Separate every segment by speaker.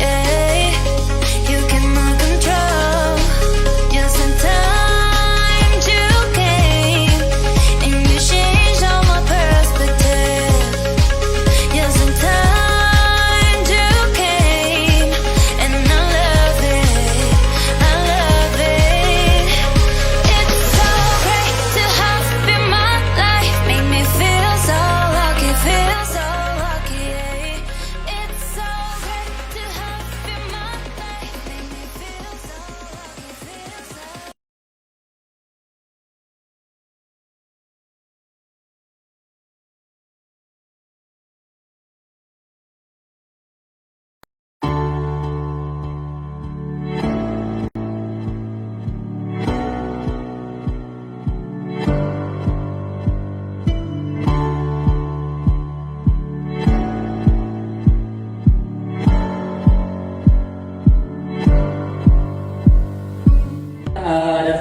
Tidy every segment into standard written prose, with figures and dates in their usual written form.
Speaker 1: Yeah.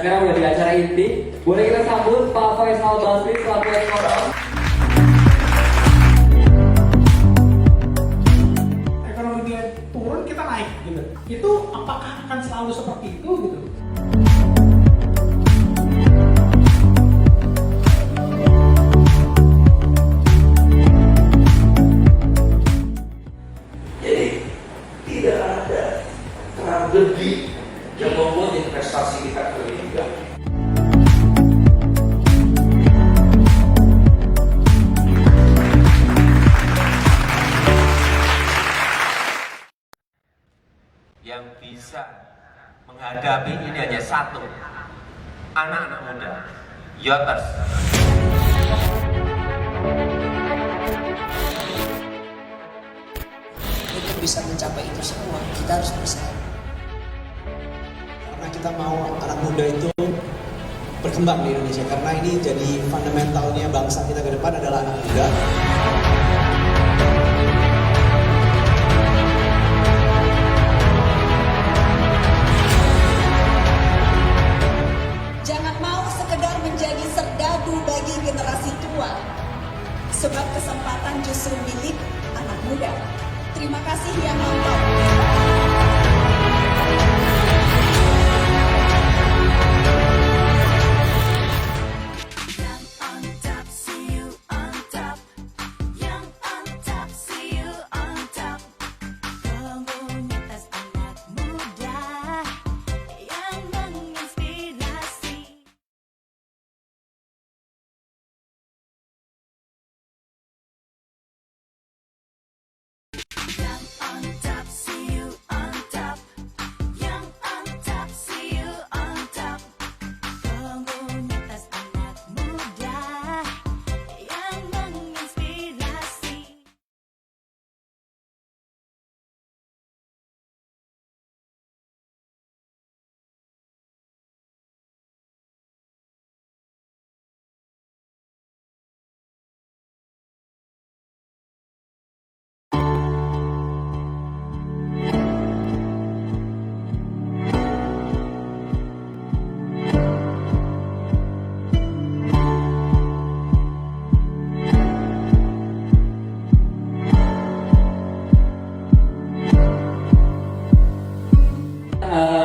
Speaker 1: sekarang udah di acara inti. Boleh kita sambut Pak Faisal Basri selaku wali kota.
Speaker 2: Ekonomi dia turun, kita naik gitu. Itu apakah akan selalu seperti itu gitu?
Speaker 3: Jadi tidak ada tragedi yang membuat investasi kita terlibat.
Speaker 4: Yang bisa menghadapi ini hanya satu, anak-anak muda, Yoters.
Speaker 5: Untuk bisa mencapai itu semua, kita harus bersama.
Speaker 6: Karena kita mau anak muda itu berkembang di Indonesia, karena ini jadi fundamentalnya bangsa kita ke depan adalah anak muda.
Speaker 7: Jangan mau sekedar menjadi serdadu bagi generasi tua, sebab kesempatan justru milik anak muda. Terima kasih yang nonton.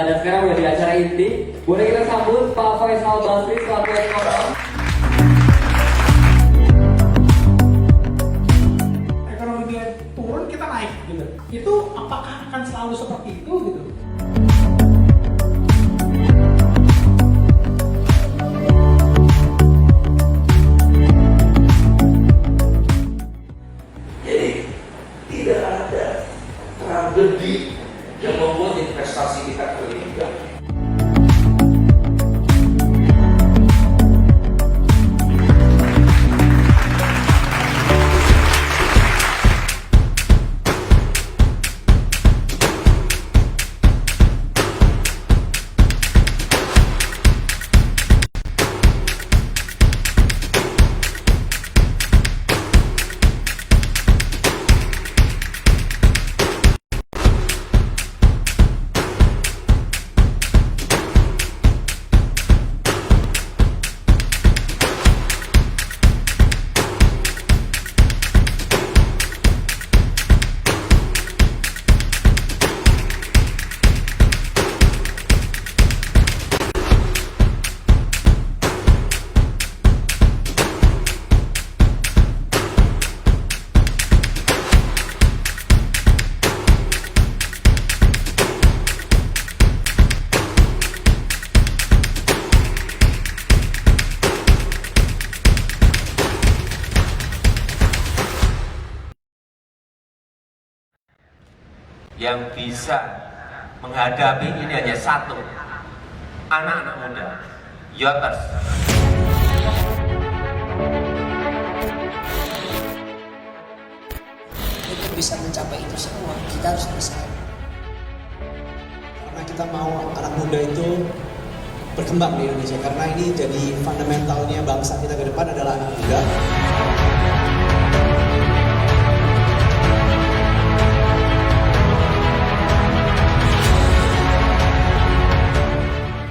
Speaker 1: Dan sekarang udah di acara inti. Boleh kita sambut Pak Faisal Basri selaku wali kota.
Speaker 2: Ekonomi dia turun, kita naik gitu. Itu apakah akan selalu seperti itu gitu?
Speaker 3: Jadi tidak ada tragedi yang membuat investasi kita terlibat.
Speaker 4: Yang bisa menghadapi ini hanya satu, anak-anak muda, Yoters.
Speaker 5: Untuk bisa mencapai itu semua, kita harus bersama.
Speaker 6: Karena kita mau anak muda itu berkembang di Indonesia, karena ini jadi fundamentalnya bangsa kita ke depan adalah anak muda.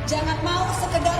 Speaker 7: Jangan mau sekedar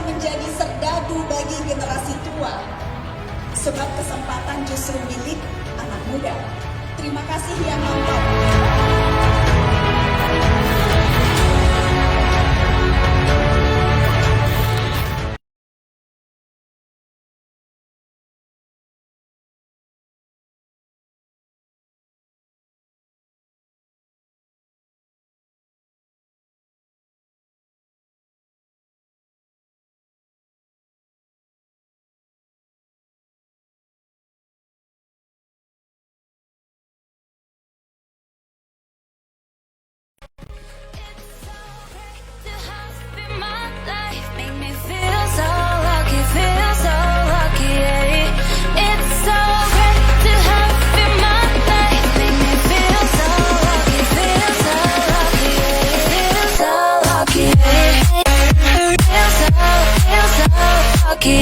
Speaker 6: Halo,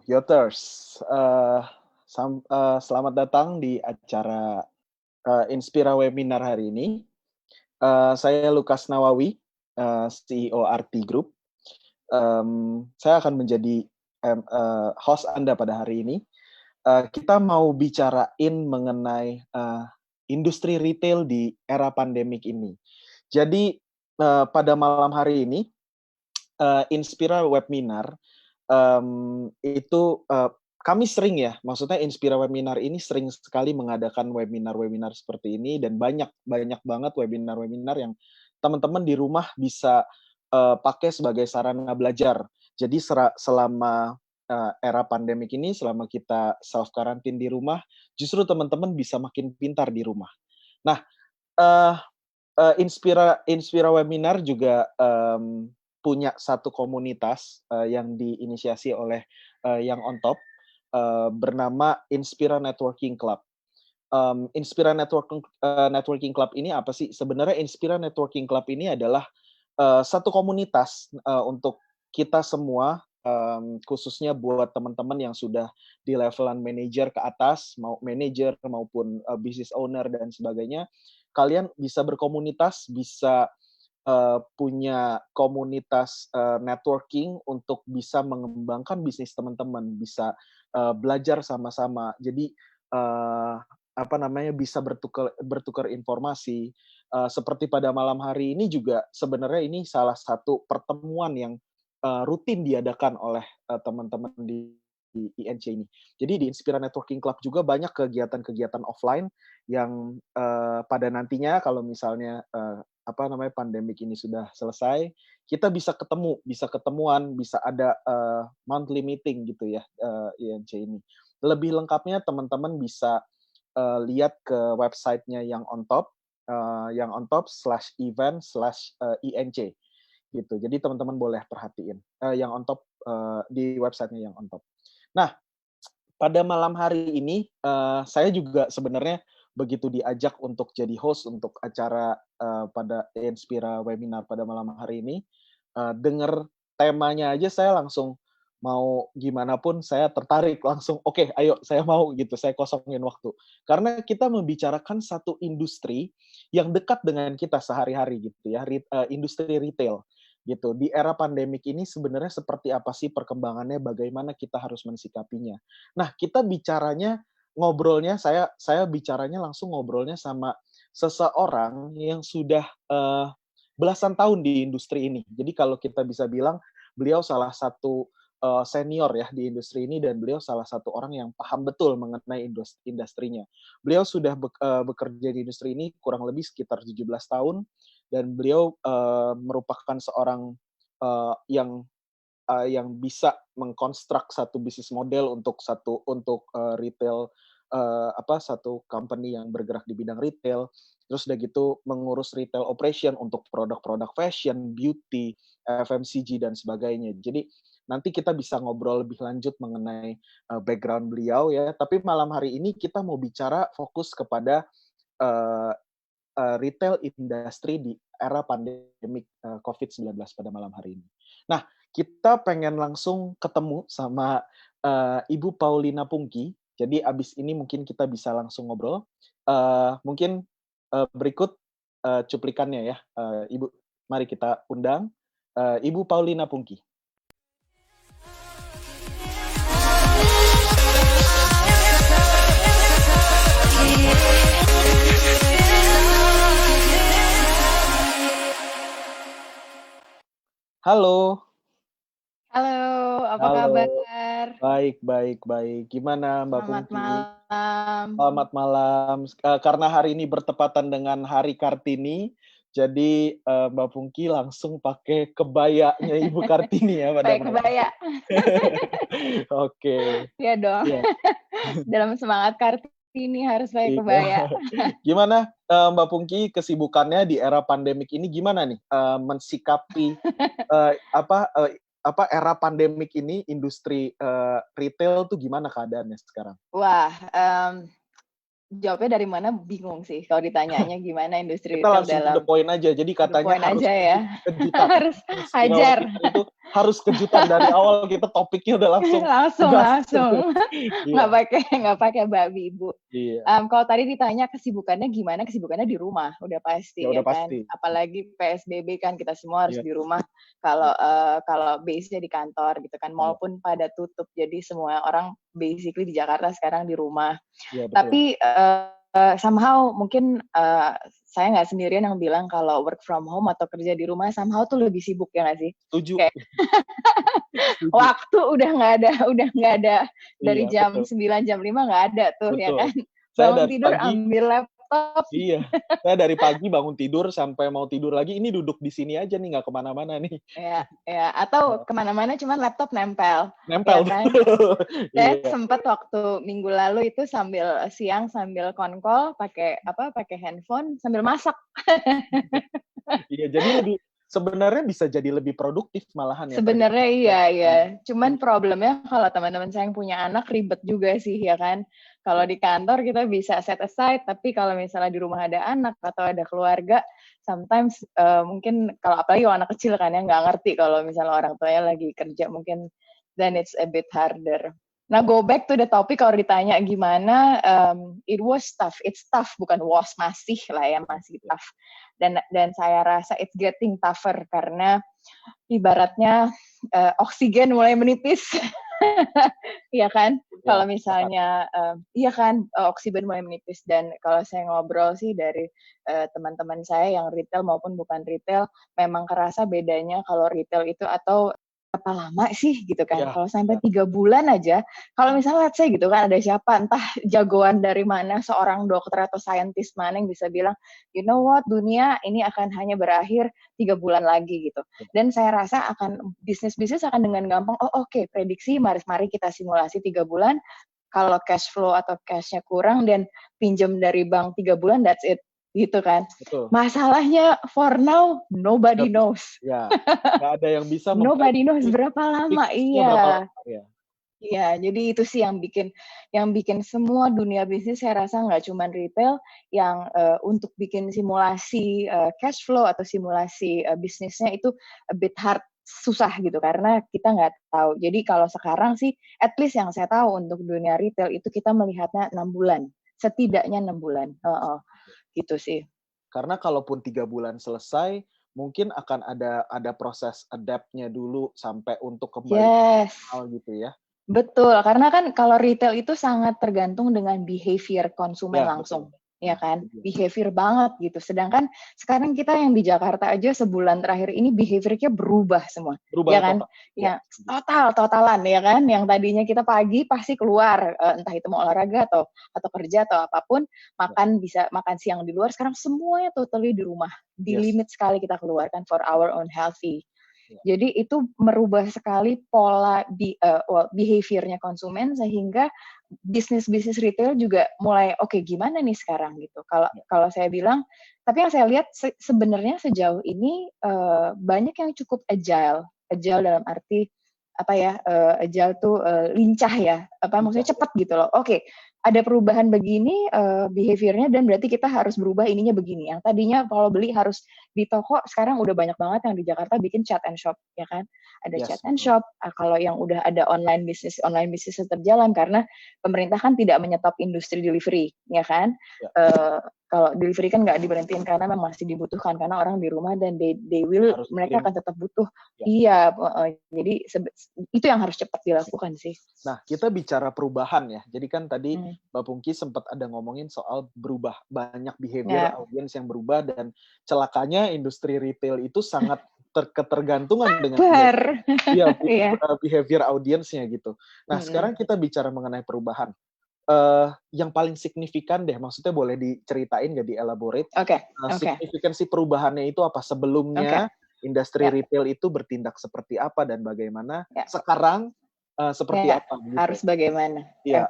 Speaker 6: Yoters. Selamat datang di acara Inspira Webinar hari ini. Saya Lukas Nawawi, CEO RT Group. Saya akan menjadi host Anda pada hari ini. Kita mau bicarain mengenai industri retail di era pandemik ini. Jadi pada malam hari ini, Inspira Webinar itu kami sering ya, maksudnya Inspira Webinar ini sering sekali mengadakan webinar-webinar seperti ini dan banyak banget webinar-webinar yang teman-teman di rumah bisa pakai sebagai sarana belajar. Jadi selama era pandemik ini, selama kita self karantin di rumah, justru teman-teman bisa makin pintar di rumah. Nah, Inspira Webinar juga punya satu komunitas yang diinisiasi oleh yang on top bernama Inspira Networking Club. Inspira Networking Club ini apa sih? Sebenarnya Inspira Networking Club ini adalah satu komunitas untuk kita semua, khususnya buat teman-teman yang sudah di levelan manajer ke atas, mau manajer maupun business owner dan sebagainya. Kalian bisa berkomunitas, bisa punya komunitas networking untuk bisa mengembangkan bisnis teman-teman, bisa belajar sama-sama. Jadi bisa bertukar informasi. Seperti pada malam hari ini juga sebenarnya ini salah satu pertemuan yang rutin diadakan oleh teman-teman di INC ini. Jadi di Inspira Networking Club juga banyak kegiatan-kegiatan offline yang pada nantinya kalau misalnya pandemik ini sudah selesai, kita bisa ketemuan, bisa ada monthly meeting gitu ya INC ini. Lebih lengkapnya teman-teman bisa lihat ke websitenya yang on top /event/INC gitu. Jadi teman-teman boleh perhatiin yang on top di websitenya yang on top. Nah, pada malam hari ini saya juga sebenarnya begitu diajak untuk jadi host untuk acara pada Inspira Webinar pada malam hari ini, dengar temanya aja saya langsung mau gimana pun saya tertarik langsung, oke, ayo saya mau gitu, saya kosongin waktu. Karena kita membicarakan satu industri yang dekat dengan kita sehari-hari gitu ya, industri retail gitu. Di era pandemik ini sebenarnya seperti apa sih perkembangannya, bagaimana kita harus mensikapinya. Nah, kita ngobrolnya saya bicaranya langsung ngobrolnya sama seseorang yang sudah belasan tahun di industri ini. Jadi kalau kita bisa bilang beliau salah satu senior ya di industri ini dan beliau salah satu orang yang paham betul mengenai industrinya. Beliau sudah bekerja di industri ini kurang lebih sekitar 17 tahun dan beliau merupakan seorang yang bisa mengkonstruk satu bisnis model untuk retail satu company yang bergerak di bidang retail, terus udah gitu mengurus retail operation untuk produk-produk fashion, beauty, FMCG dan sebagainya. Jadi nanti kita bisa ngobrol lebih lanjut mengenai background beliau ya. Tapi malam hari ini kita mau bicara fokus kepada retail industry di era pandemik COVID-19 pada malam hari ini. Nah, kita pengen langsung ketemu sama Ibu Paulina Pungki. Jadi abis ini mungkin kita bisa langsung ngobrol. Mungkin berikut cuplikannya ya, Ibu. Mari kita undang Ibu Paulina Pungki. Halo.
Speaker 8: Halo, apa
Speaker 6: Halo.
Speaker 8: kabar?
Speaker 6: Baik. Gimana Mbak
Speaker 8: Selamat
Speaker 6: Pungki?
Speaker 8: malam.
Speaker 6: Selamat malam. Karena hari ini bertepatan dengan Hari Kartini, jadi Mbak Pungki langsung pakai kebayanya Ibu Kartini ya pada
Speaker 8: Pakai kebaya.
Speaker 6: Oke.
Speaker 8: Iya dong.
Speaker 6: Iya.
Speaker 8: Dalam semangat Kartini harus pakai kebaya.
Speaker 6: Gimana Mbak Pungki kesibukannya di era pandemik ini gimana nih mensikapi era pandemik ini industri retail tuh gimana keadaannya sekarang?
Speaker 8: Wah, jawabnya dari mana bingung sih kalau ditanyanya gimana industri
Speaker 6: Kita
Speaker 8: retail
Speaker 6: langsung to
Speaker 8: dalam
Speaker 6: the point aja. Jadi katanya
Speaker 8: poin
Speaker 6: harus
Speaker 8: aja ya.
Speaker 6: kejutan.
Speaker 8: Harus
Speaker 6: Spiral
Speaker 8: hajar.
Speaker 6: kita itu harus kejutan dari awal, kita topiknya udah langsung gas.
Speaker 8: langsung
Speaker 6: Iya.
Speaker 8: nggak pakai babi ibu.
Speaker 6: Iya.
Speaker 8: Kalau tadi ditanya kesibukannya gimana, kesibukannya di rumah udah pasti
Speaker 6: Ya udah
Speaker 8: kan.
Speaker 6: pasti.
Speaker 8: Apalagi PSBB kan kita semua harus
Speaker 6: Iya.
Speaker 8: di rumah. Kalau base-nya di kantor gitu kan, mall pun pada tutup, jadi semua orang basically di Jakarta sekarang di rumah.
Speaker 6: Iya, betul.
Speaker 8: Tapi somehow mungkin saya nggak sendirian yang bilang kalau work from home atau kerja di rumah somehow tuh lebih sibuk ya nggak sih?
Speaker 6: Setuju.
Speaker 8: Kayak
Speaker 6: Setuju.
Speaker 8: waktu udah nggak ada dari
Speaker 6: Iya,
Speaker 8: jam
Speaker 6: betul.
Speaker 8: 9 jam 5 nggak ada tuh ya
Speaker 6: Betul.
Speaker 8: kan.
Speaker 6: Saya
Speaker 8: Bangun
Speaker 6: dari
Speaker 8: tidur
Speaker 6: pagi,
Speaker 8: ambil laptop.
Speaker 6: iya, saya dari pagi bangun tidur sampai mau tidur lagi, ini duduk di sini aja nih, nggak kemana-mana nih.
Speaker 8: Ya, atau kemana-mana cuman laptop nempel.
Speaker 6: Nempel.
Speaker 8: Ya kan? Saya sempat waktu minggu lalu itu siang sambil konkol pakai handphone sambil masak.
Speaker 6: Iya, jadi sebenarnya bisa jadi lebih produktif malahan ya.
Speaker 8: Sebenarnya iya. Cuman problemnya kalau teman-teman saya yang punya anak ribet juga sih ya kan. Kalau di kantor kita bisa set aside, tapi kalau misalnya di rumah ada anak atau ada keluarga, sometimes mungkin kalau apalagi anak kecil kan ya nggak ngerti kalau misalnya orang tuanya lagi kerja, mungkin then it's a bit harder. Nah, go back to the topic, kalau ditanya gimana, it was tough. It's tough, bukan was, masih lah ya, masih tough. Dan saya rasa it's getting tougher karena ibaratnya oksigen mulai menipis. Iya kan? Kalau misalnya, iya kan, oksigen mulai menipis. Dan kalau saya ngobrol sih dari teman-teman saya yang retail maupun bukan retail, memang kerasa bedanya kalau retail itu atau berapa lama sih gitu kan.
Speaker 6: Ya.
Speaker 8: Kalau sampai 3 bulan aja, kalau misalnya let's say gitu kan ada siapa, entah jagoan dari mana, seorang dokter atau saintis mana yang bisa bilang, you know what, dunia ini akan hanya berakhir 3 bulan lagi gitu. Dan saya rasa bisnis-bisnis akan dengan gampang, oke, prediksi, mari kita simulasi 3 bulan, kalau cash flow atau cash-nya kurang dan pinjam dari bank 3 bulan, that's it. Gitu kan.
Speaker 6: Betul.
Speaker 8: Masalahnya for now nobody knows.
Speaker 6: Ya, nggak ada yang bisa.
Speaker 8: Nobody knows berapa lama. Iya.
Speaker 6: Ya.
Speaker 8: Iya, jadi itu sih yang bikin semua dunia bisnis, saya rasa nggak cuma retail yang untuk bikin simulasi cash flow atau simulasi bisnisnya itu a bit hard, susah gitu karena kita nggak tahu. Jadi kalau sekarang sih at least yang saya tahu untuk dunia retail itu kita melihatnya 6 bulan, setidaknya 6 bulan. Gitu sih.
Speaker 6: Karena kalaupun 3 bulan selesai, mungkin akan ada proses adapt-nya dulu sampai untuk kembali gitu ya.
Speaker 8: Betul, karena kan kalau retail itu sangat tergantung dengan behavior konsumen langsung.
Speaker 6: Betul.
Speaker 8: Ya kan, behavior banget gitu. Sedangkan sekarang kita yang di Jakarta aja sebulan terakhir ini behaviornya berubah semua. Ya kan? Ya, totalan ya kan. Yang tadinya kita pagi pasti keluar, entah itu mau olahraga atau kerja atau apapun, bisa makan siang di luar. Sekarang semuanya totally di rumah. Di limit sekali kita keluarkan for our own healthy. Jadi itu merubah sekali pola behaviornya konsumen sehingga bisnis retail juga mulai oke, gimana nih sekarang gitu. Kalau saya bilang, tapi yang saya lihat sebenarnya sejauh ini banyak yang cukup agile dalam arti agile tuh lincah ya, maksudnya cepat gitu loh. Oke, ada perubahan begini behaviornya dan berarti kita harus berubah ininya begini. Yang tadinya kalau beli harus di toko, sekarang udah banyak banget yang di Jakarta bikin chat and shop ya kan. Ada chat and shop. Kalau yang udah ada online bisnis tetap jalan karena pemerintah kan tidak menyetop industri delivery ya kan. Kalau delivery kan nggak diberhentiin karena memang masih dibutuhkan karena orang di rumah dan mereka akan tetap butuh. Iya, jadi itu yang harus cepat dilakukan sih.
Speaker 6: Nah, kita bicara perubahan ya. Jadi kan tadi Mbak Pungki sempat ada ngomongin soal berubah, banyak behavior audience yang berubah dan celakanya industri retail itu sangat ketergantungan dengan behavior audience-nya gitu. Nah, sekarang kita bicara mengenai perubahan. Yang paling signifikan deh, maksudnya boleh diceritain nggak, dielaborate? Signifikansi perubahannya itu apa? Sebelumnya industri retail itu bertindak seperti apa dan bagaimana? Sekarang seperti apa? Gitu.
Speaker 8: Harus bagaimana?
Speaker 6: Ya,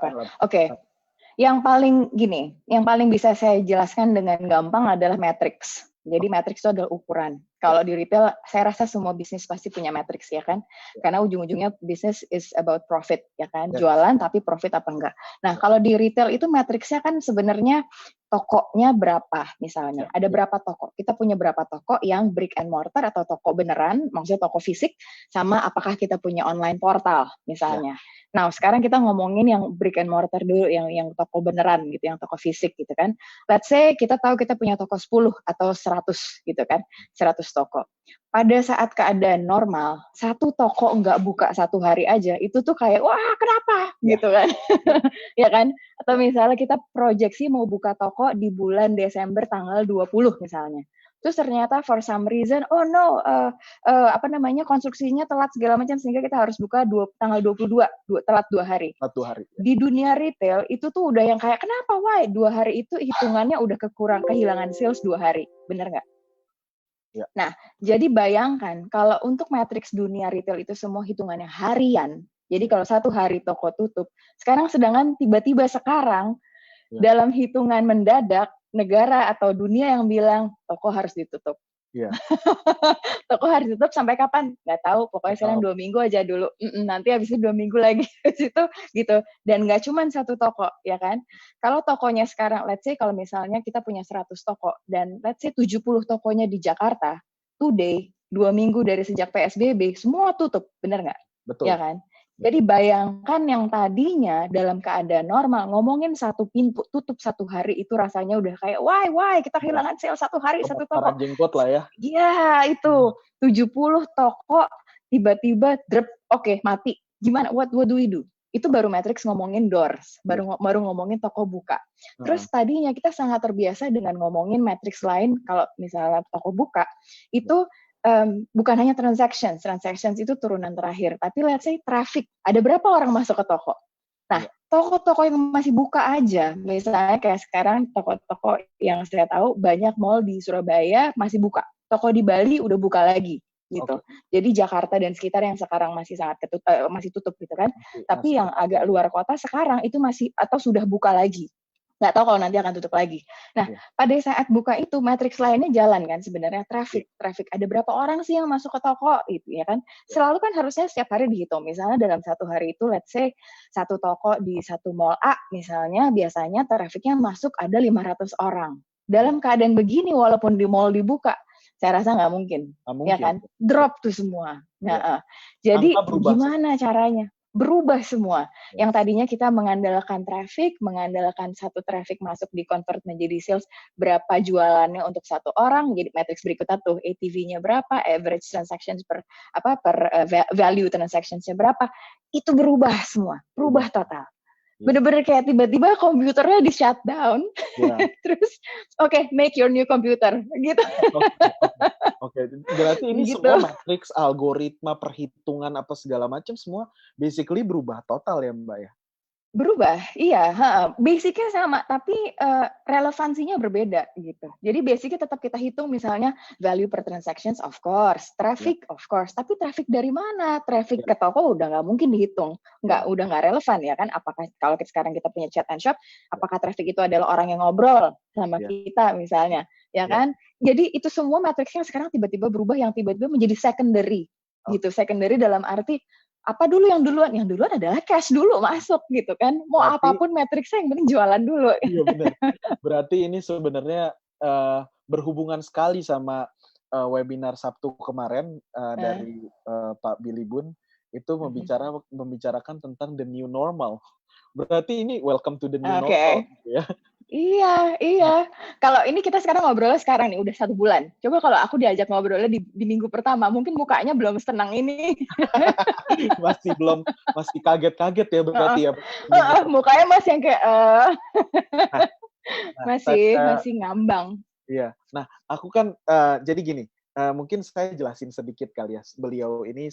Speaker 8: yang paling bisa saya jelaskan dengan gampang adalah matrix. Jadi matrix itu adalah ukuran. Kalau di retail, saya rasa semua bisnis pasti punya matriks ya kan, karena ujung-ujungnya bisnis is about profit ya kan, jualan tapi profit apa enggak. Nah kalau di retail itu matriksnya kan sebenarnya tokonya berapa misalnya, ada berapa toko, kita punya berapa toko yang brick and mortar atau toko beneran, maksudnya toko fisik, sama apakah kita punya online portal misalnya. Nah sekarang kita ngomongin yang brick and mortar dulu, yang toko beneran gitu, yang toko fisik gitu kan. Let's say kita tahu kita punya toko 10 atau 100 gitu kan, 100 toko. Pada saat keadaan normal, satu toko nggak buka satu hari aja, itu tuh kayak, wah kenapa? Gitu kan. Ya kan? Atau misalnya kita proyeksi mau buka toko di bulan Desember tanggal 20 misalnya. Terus ternyata for some reason, oh no, konstruksinya telat segala macam, sehingga kita harus buka tanggal 22, telat 2 hari.
Speaker 6: Satu hari.
Speaker 8: Di dunia retail, itu tuh udah yang kayak, kenapa, why? 2 hari itu hitungannya udah kehilangan sales 2 hari. Bener nggak?
Speaker 6: Ya.
Speaker 8: Nah, jadi bayangkan, kalau untuk matriks dunia retail itu semua hitungannya harian, jadi kalau satu hari toko tutup, sedangkan tiba-tiba sekarang, dalam hitungan mendadak, negara atau dunia yang bilang, toko harus ditutup.
Speaker 6: Iya.
Speaker 8: Toko harus tutup sampai kapan? Nggak tahu, pokoknya sekarang 2 minggu aja dulu. Nanti habis itu 2 minggu lagi. Habis itu gitu. Dan nggak cuma satu toko, ya kan? Kalau tokonya sekarang, let's say kalau misalnya kita punya 100 toko, dan let's say 70 tokonya di Jakarta, today, 2 minggu dari sejak PSBB, semua tutup, bener nggak?
Speaker 6: Betul.
Speaker 8: Ya kan? Jadi bayangkan yang tadinya dalam keadaan normal, ngomongin satu pintu tutup satu hari itu rasanya udah kayak, why, kita kehilangan sales satu hari, satu toko.
Speaker 6: Jenggot lah ya.
Speaker 8: Iya, itu 70 toko tiba-tiba drop, oke, mati. Gimana? What do we do? Itu baru matriks ngomongin doors, baru ngomongin toko buka. Terus tadinya kita sangat terbiasa dengan ngomongin matriks lain, kalau misalnya toko buka, itu bukan hanya transactions itu turunan terakhir, tapi let's say traffic, ada berapa orang masuk ke toko. Nah, toko-toko yang masih buka aja, misalnya kayak sekarang toko-toko yang saya tahu banyak mall di Surabaya masih buka, toko di Bali udah buka lagi gitu. Jadi Jakarta dan sekitar yang sekarang masih masih tutup gitu kan. Tapi yang agak luar kota sekarang itu masih atau sudah buka lagi. Nggak tahu kalau nanti akan tutup lagi. Nah, pada saat buka itu, matriks lainnya jalan kan sebenarnya, traffic. Ada berapa orang sih yang masuk ke toko, itu ya kan. Selalu kan harusnya setiap hari dihitung. Misalnya dalam satu hari itu, let's say, satu toko di satu mall A, misalnya, biasanya trafficnya masuk ada 500 orang. Dalam keadaan begini, walaupun di mall dibuka, saya rasa nggak mungkin. Ya kan? Drop tuh semua. Nah, jadi gimana caranya? Berubah semua. Yang tadinya kita mengandalkan traffic, mengandalkan satu traffic masuk di convert menjadi sales, berapa jualannya untuk satu orang, jadi matrix berikutnya tuh ATV-nya berapa, average transactions per value transactions-nya berapa, itu berubah semua, berubah total. Bener-bener kayak tiba-tiba komputernya di shutdown, terus make your new computer, gitu.
Speaker 6: Oke, berarti ini gitu. Semua matriks, algoritma, perhitungan apa segala macam semua basically berubah total ya Mbak ya?
Speaker 8: Berubah, iya. Basicnya sama, tapi relevansinya berbeda gitu. Jadi basicnya tetap kita hitung misalnya value per transactions, of course. Traffic, of course. Tapi traffic dari mana? Traffic ke toko udah nggak mungkin dihitung. Udah nggak relevan ya kan? Apakah kalau sekarang kita punya chat and shop, apakah traffic itu adalah orang yang ngobrol sama kita misalnya, ya kan? Jadi itu semua matriksnya sekarang tiba-tiba berubah, yang tiba-tiba menjadi secondary gitu. Secondary dalam arti apa dulu yang duluan? Yang duluan adalah cash dulu masuk gitu kan. Mau apapun matriksnya yang penting jualan dulu.
Speaker 6: Iya benar. Berarti ini sebenarnya berhubungan sekali sama webinar Sabtu kemarin dari Pak Billy Boon, itu membicarakan tentang the new normal. Berarti ini welcome to the new normal ya.
Speaker 8: Iya. Kalau ini kita sekarang ngobrolnya sekarang nih, udah 1 bulan. Coba kalau aku diajak ngobrolnya di minggu pertama, mungkin mukanya belum senang ini.
Speaker 6: masih kaget-kaget ya berarti ya.
Speaker 8: Mukanya masih yang kayak masih ngambang.
Speaker 6: Iya. Nah, aku kan jadi gini, mungkin saya jelasin sedikit kali ya. Beliau ini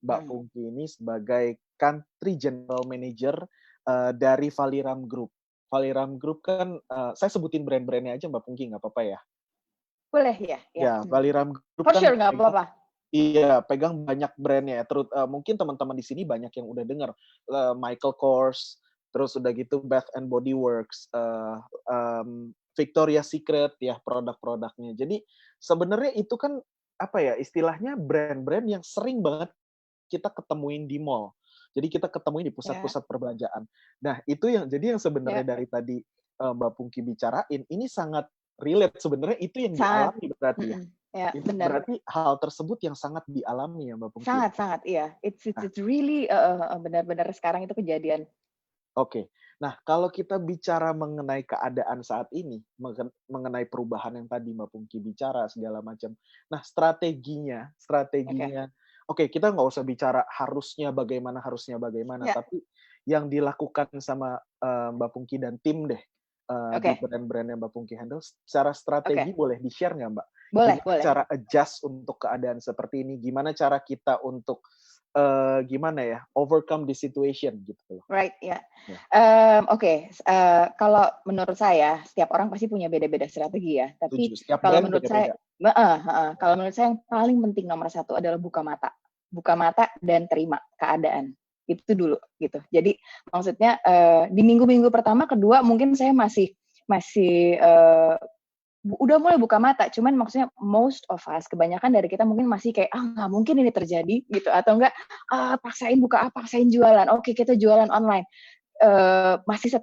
Speaker 6: Mbak Pungki ini sebagai Country General Manager dari Valiram Group. Valiram Group kan, saya sebutin brand-brandnya aja Mbak Pungki, nggak apa-apa ya?
Speaker 8: Boleh ya.
Speaker 6: Ya, Valiram Group
Speaker 8: kan sure, nggak apa-apa.
Speaker 6: Iya, pegang banyak brandnya. Mungkin teman-teman di sini banyak yang udah dengar Michael Kors, terus udah gitu Bath and Body Works, Victoria's Secret ya produk-produknya. Jadi sebenarnya itu kan apa ya istilahnya brand-brand yang sering banget kita ketemuin di mall. Jadi kita ketemuin di pusat-pusat perbelanjaan. Nah, itu yang sebenarnya dari tadi Mbak Pungki bicarain, ini sangat relate sebenarnya, itu yang dialami berarti ya.
Speaker 8: Ya,
Speaker 6: Itu
Speaker 8: benar.
Speaker 6: berarti hal tersebut yang sangat dialami ya Mbak Pungki.
Speaker 8: Sangat, iya. It's really benar-benar sekarang itu kejadian.
Speaker 6: Oke. Nah, kalau kita bicara mengenai keadaan saat ini, mengenai perubahan yang tadi Mbak Pungki bicara segala macam. Nah, strateginya, oke, kita nggak usah bicara harusnya bagaimana, tapi yang dilakukan sama Mbak Pungki dan tim deh, di brand-brand yang Mbak Pungki handle, secara strategi boleh di-share nggak Mbak?
Speaker 8: Boleh.
Speaker 6: Cara adjust untuk keadaan seperti ini, gimana cara kita untuk overcome the situation gitu loh.
Speaker 8: Right, ya. Kalau menurut saya, setiap orang pasti punya beda-beda strategi ya. Tapi kalau menurut saya, kalau menurut saya yang paling penting nomor satu adalah buka mata dan terima keadaan. Itu dulu gitu. Jadi maksudnya di minggu-minggu pertama, kedua mungkin saya masih udah mulai buka mata, cuman maksudnya most of us, kebanyakan dari kita mungkin masih kayak nggak mungkin ini terjadi gitu, atau enggak paksain buka paksain jualan, oke kita jualan online, masih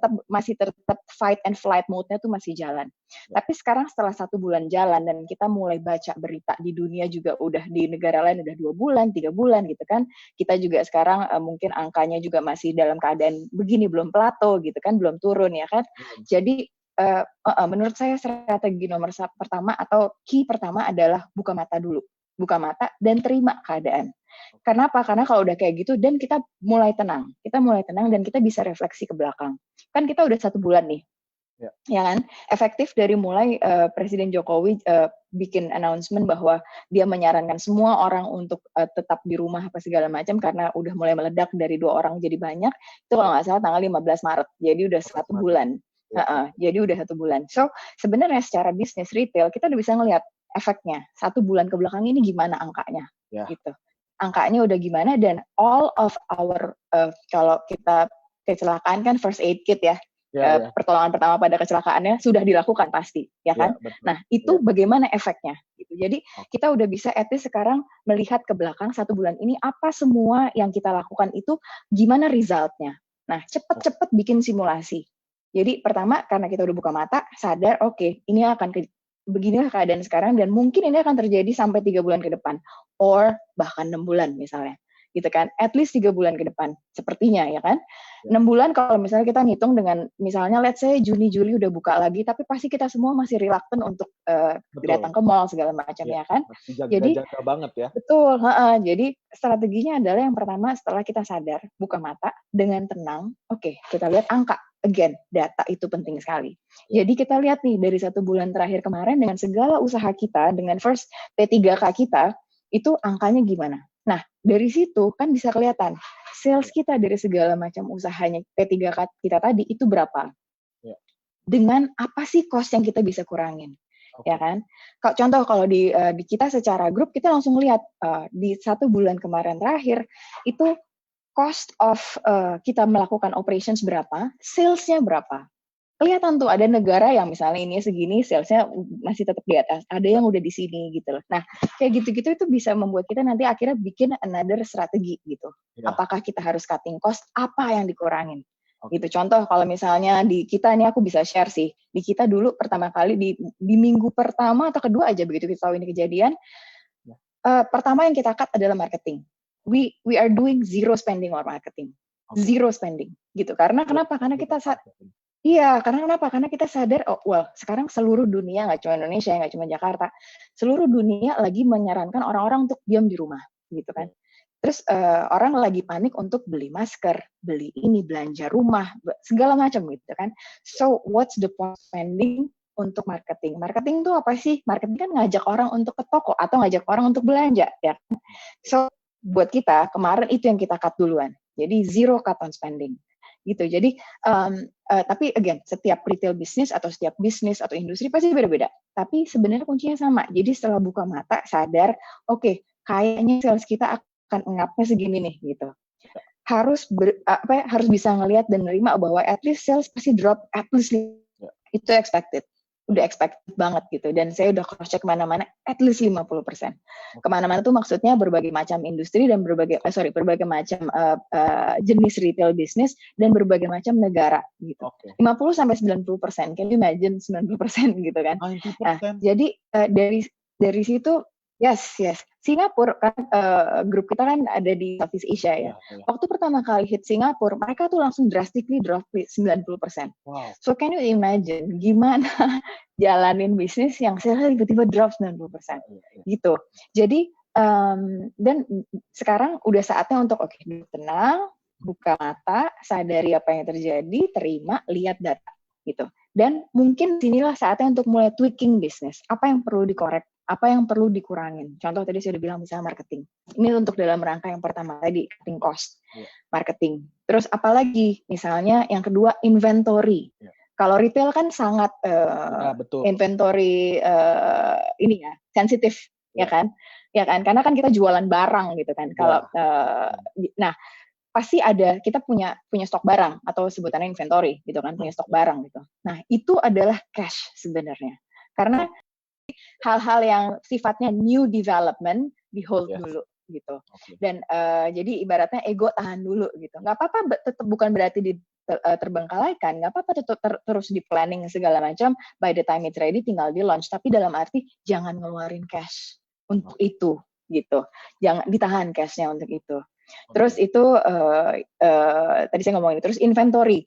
Speaker 8: tetap fight and flight mode-nya tuh masih jalan. Tapi sekarang setelah 1 bulan jalan dan kita mulai baca berita di dunia juga, udah di negara lain udah 2 bulan, 3 bulan gitu kan, kita juga sekarang mungkin angkanya juga masih dalam keadaan begini, belum plato gitu kan, belum turun ya kan. Jadi menurut saya strategi nomor pertama atau key pertama adalah buka mata dulu. Buka mata dan terima keadaan. Kenapa? Karena kalau udah kayak gitu dan kita mulai tenang dan kita bisa refleksi ke belakang. Kan kita udah 1 bulan nih. Ya kan? Efektif dari mulai Presiden Jokowi bikin announcement bahwa dia menyarankan semua orang untuk tetap di rumah apa segala macam karena udah mulai meledak dari 2 orang jadi banyak. Itu kalau nggak salah tanggal 15 Maret. Jadi udah 1 bulan. Jadi udah 1 bulan. So sebenarnya secara bisnis retail kita udah bisa ngelihat efeknya 1 bulan ke belakang ini gimana angkanya, gitu. Angkanya udah gimana dan all of our kalau kita kecelakaan kan first aid kit ya, pertolongan pertama pada kecelakaannya sudah dilakukan pasti, ya kan? Nah itu bagaimana efeknya, gitu. Jadi kita udah bisa at least sekarang melihat ke belakang 1 bulan ini apa semua yang kita lakukan itu gimana resultnya. Nah cepet-cepet bikin simulasi. Jadi pertama karena kita udah buka mata, sadar oke, ini akan beginilah keadaan sekarang dan mungkin ini akan terjadi sampai 3 bulan ke depan or bahkan 6 bulan misalnya. Gitu kan. At least 3 bulan ke depan sepertinya ya kan. 6 bulan kalau misalnya kita ngitung dengan misalnya let's say Juni Juli udah buka lagi tapi pasti kita semua masih reluctant untuk datang ke mall segala macam ya kan. Jadi
Speaker 6: jaga banget ya.
Speaker 8: Betul, jadi strateginya adalah yang pertama setelah kita sadar, buka mata dengan tenang. Oke, kita lihat angka. Again, data itu penting sekali. Jadi kita lihat nih dari 1 bulan terakhir kemarin dengan segala usaha kita, dengan first P3K kita, itu angkanya gimana? Nah, dari situ kan bisa kelihatan sales kita dari segala macam usahanya P3K kita tadi itu berapa? Dengan apa sih cost yang kita bisa kurangin? Ya kan? Contoh kalau di kita secara grup kita langsung lihat di 1 bulan kemarin terakhir itu cost of kita melakukan operations berapa, sales-nya berapa. Kelihatan tuh ada negara yang misalnya ini segini, sales-nya masih tetap di atas, ada yang udah di sini gitu loh. Nah, kayak gitu-gitu itu bisa membuat kita nanti akhirnya bikin another strategi gitu. Apakah kita harus cutting cost, apa yang dikurangin. Gitu. Contoh kalau misalnya di kita ini aku bisa share sih, di kita dulu pertama kali di minggu pertama atau kedua aja begitu kita tahu ini kejadian, pertama yang kita cut adalah marketing. We are doing zero spending on marketing, zero spending gitu. Karena kenapa? Karena kita karena kita sadar, sekarang seluruh dunia nggak cuma Indonesia, nggak cuma Jakarta, seluruh dunia lagi menyarankan orang-orang untuk diam di rumah, gitu kan. Terus orang lagi panik untuk beli masker, beli ini, belanja rumah, segala macam gitu kan. So what's the point spending untuk marketing? Marketing itu apa sih? Marketing kan ngajak orang untuk ke toko atau ngajak orang untuk belanja, ya. So buat kita kemarin itu yang kita cut duluan. Jadi zero cut on spending. Gitu. Jadi tapi again setiap retail bisnis atau setiap bisnis atau industri pasti beda-beda. Tapi sebenarnya kuncinya sama. Jadi setelah buka mata sadar, oke, kayaknya sales kita akan ngapnya segini nih gitu. Harus harus bisa ngelihat dan nerima bahwa at least sales pasti drop at least itu expected. udah expected banget gitu, dan saya udah cross check kemana-mana at least 50%. Kemana-mana tuh maksudnya berbagai macam industri dan berbagai macam jenis retail bisnis dan berbagai macam negara gitu. 50-90%, can you imagine 90% gitu kan?
Speaker 6: 90%.
Speaker 8: Nah, jadi dari situ yes Singapura kan, grup kita kan ada di Southeast Asia ya. Waktu pertama kali hit Singapura, mereka tuh langsung drastically drop 90%.
Speaker 6: Wow.
Speaker 8: So can you imagine gimana jalanin bisnis yang saya tiba-tiba drop 90% gitu. Jadi dan sekarang udah saatnya untuk tenang, buka mata, sadari apa yang terjadi, terima, lihat data gitu. Dan mungkin sinilah saatnya untuk mulai tweaking bisnis. Apa yang perlu dikorek, apa yang perlu dikurangin. Contoh tadi saya udah bilang misalnya marketing. Ini untuk dalam rangka yang pertama tadi, cutting cost, marketing. Terus apalagi misalnya yang kedua, inventory. Kalau retail kan sangat inventory ini ya, sensitif, ya kan? Karena kan kita jualan barang gitu kan. Kalau nah, pasti ada, kita punya stok barang atau sebutannya inventory gitu kan, punya stok barang gitu. Nah, itu adalah cash sebenarnya. Karena hal-hal yang sifatnya new development di hold dulu gitu. Dan jadi ibaratnya ego tahan dulu gitu. Nggak apa-apa, tetap bukan berarti terbengkalaikan, nggak apa-apa tetap terus di planning segala macam, by the time it's ready tinggal di launch, tapi dalam arti jangan ngeluarin cash untuk itu gitu. Jangan ditahan cashnya untuk itu. Terus itu tadi saya ngomongin, terus inventory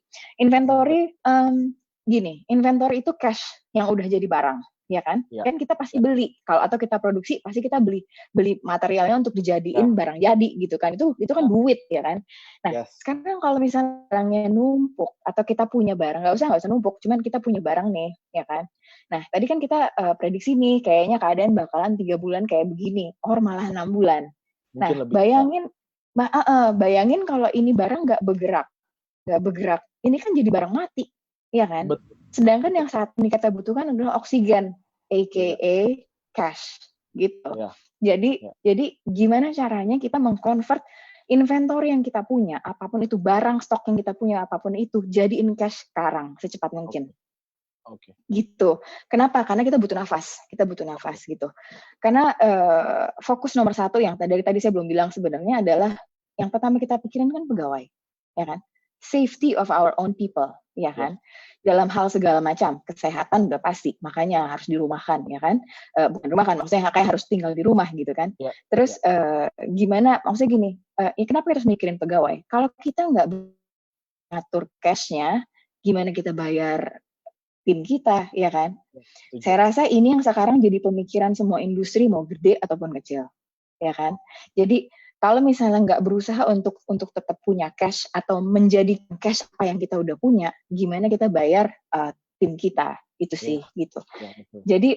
Speaker 8: gini, inventory itu cash yang udah jadi barang, ya kan? Kan kita pasti beli, atau kita produksi pasti kita beli materialnya untuk dijadiin barang jadi gitu kan, itu kan duit, ya kan? Nah sekarang kalau misalnya barangnya numpuk atau kita punya barang, nggak usah numpuk, cuman kita punya barang nih, ya kan? Nah tadi kan kita prediksi nih kayaknya keadaan bakalan 3 bulan kayak begini, or malah 6 bulan. Nah bayangin kalau ini barang nggak bergerak, ini kan jadi barang mati, ya kan? Sedangkan yang saat ini kita butuhkan adalah oksigen, aka cash, gitu. Jadi gimana caranya kita mengkonvert inventory yang kita punya, apapun itu barang stok yang kita punya, apapun itu, jadiin cash sekarang secepat mungkin. Gitu. Kenapa? Karena kita butuh nafas gitu. Karena fokus nomor 1 yang dari tadi saya belum bilang sebenarnya adalah yang pertama kita pikirin kan pegawai, ya kan? Safety of our own people, ya kan? Dalam hal segala macam, kesehatan udah pasti, makanya harus dirumahkan, ya kan? Bukan rumahkan, maksudnya kayak harus tinggal di rumah gitu kan? Terus gimana? Maksudnya gini, kenapa harus mikirin pegawai? Kalau kita nggak ngatur cash-nya, gimana kita bayar tim kita, ya kan? Saya rasa ini yang sekarang jadi pemikiran semua industri, mau gede ataupun kecil, ya kan? Jadi kalau misalnya nggak berusaha untuk tetap punya cash atau menjadi cash apa yang kita udah punya, gimana kita bayar tim kita, itu sih gitu. Jadi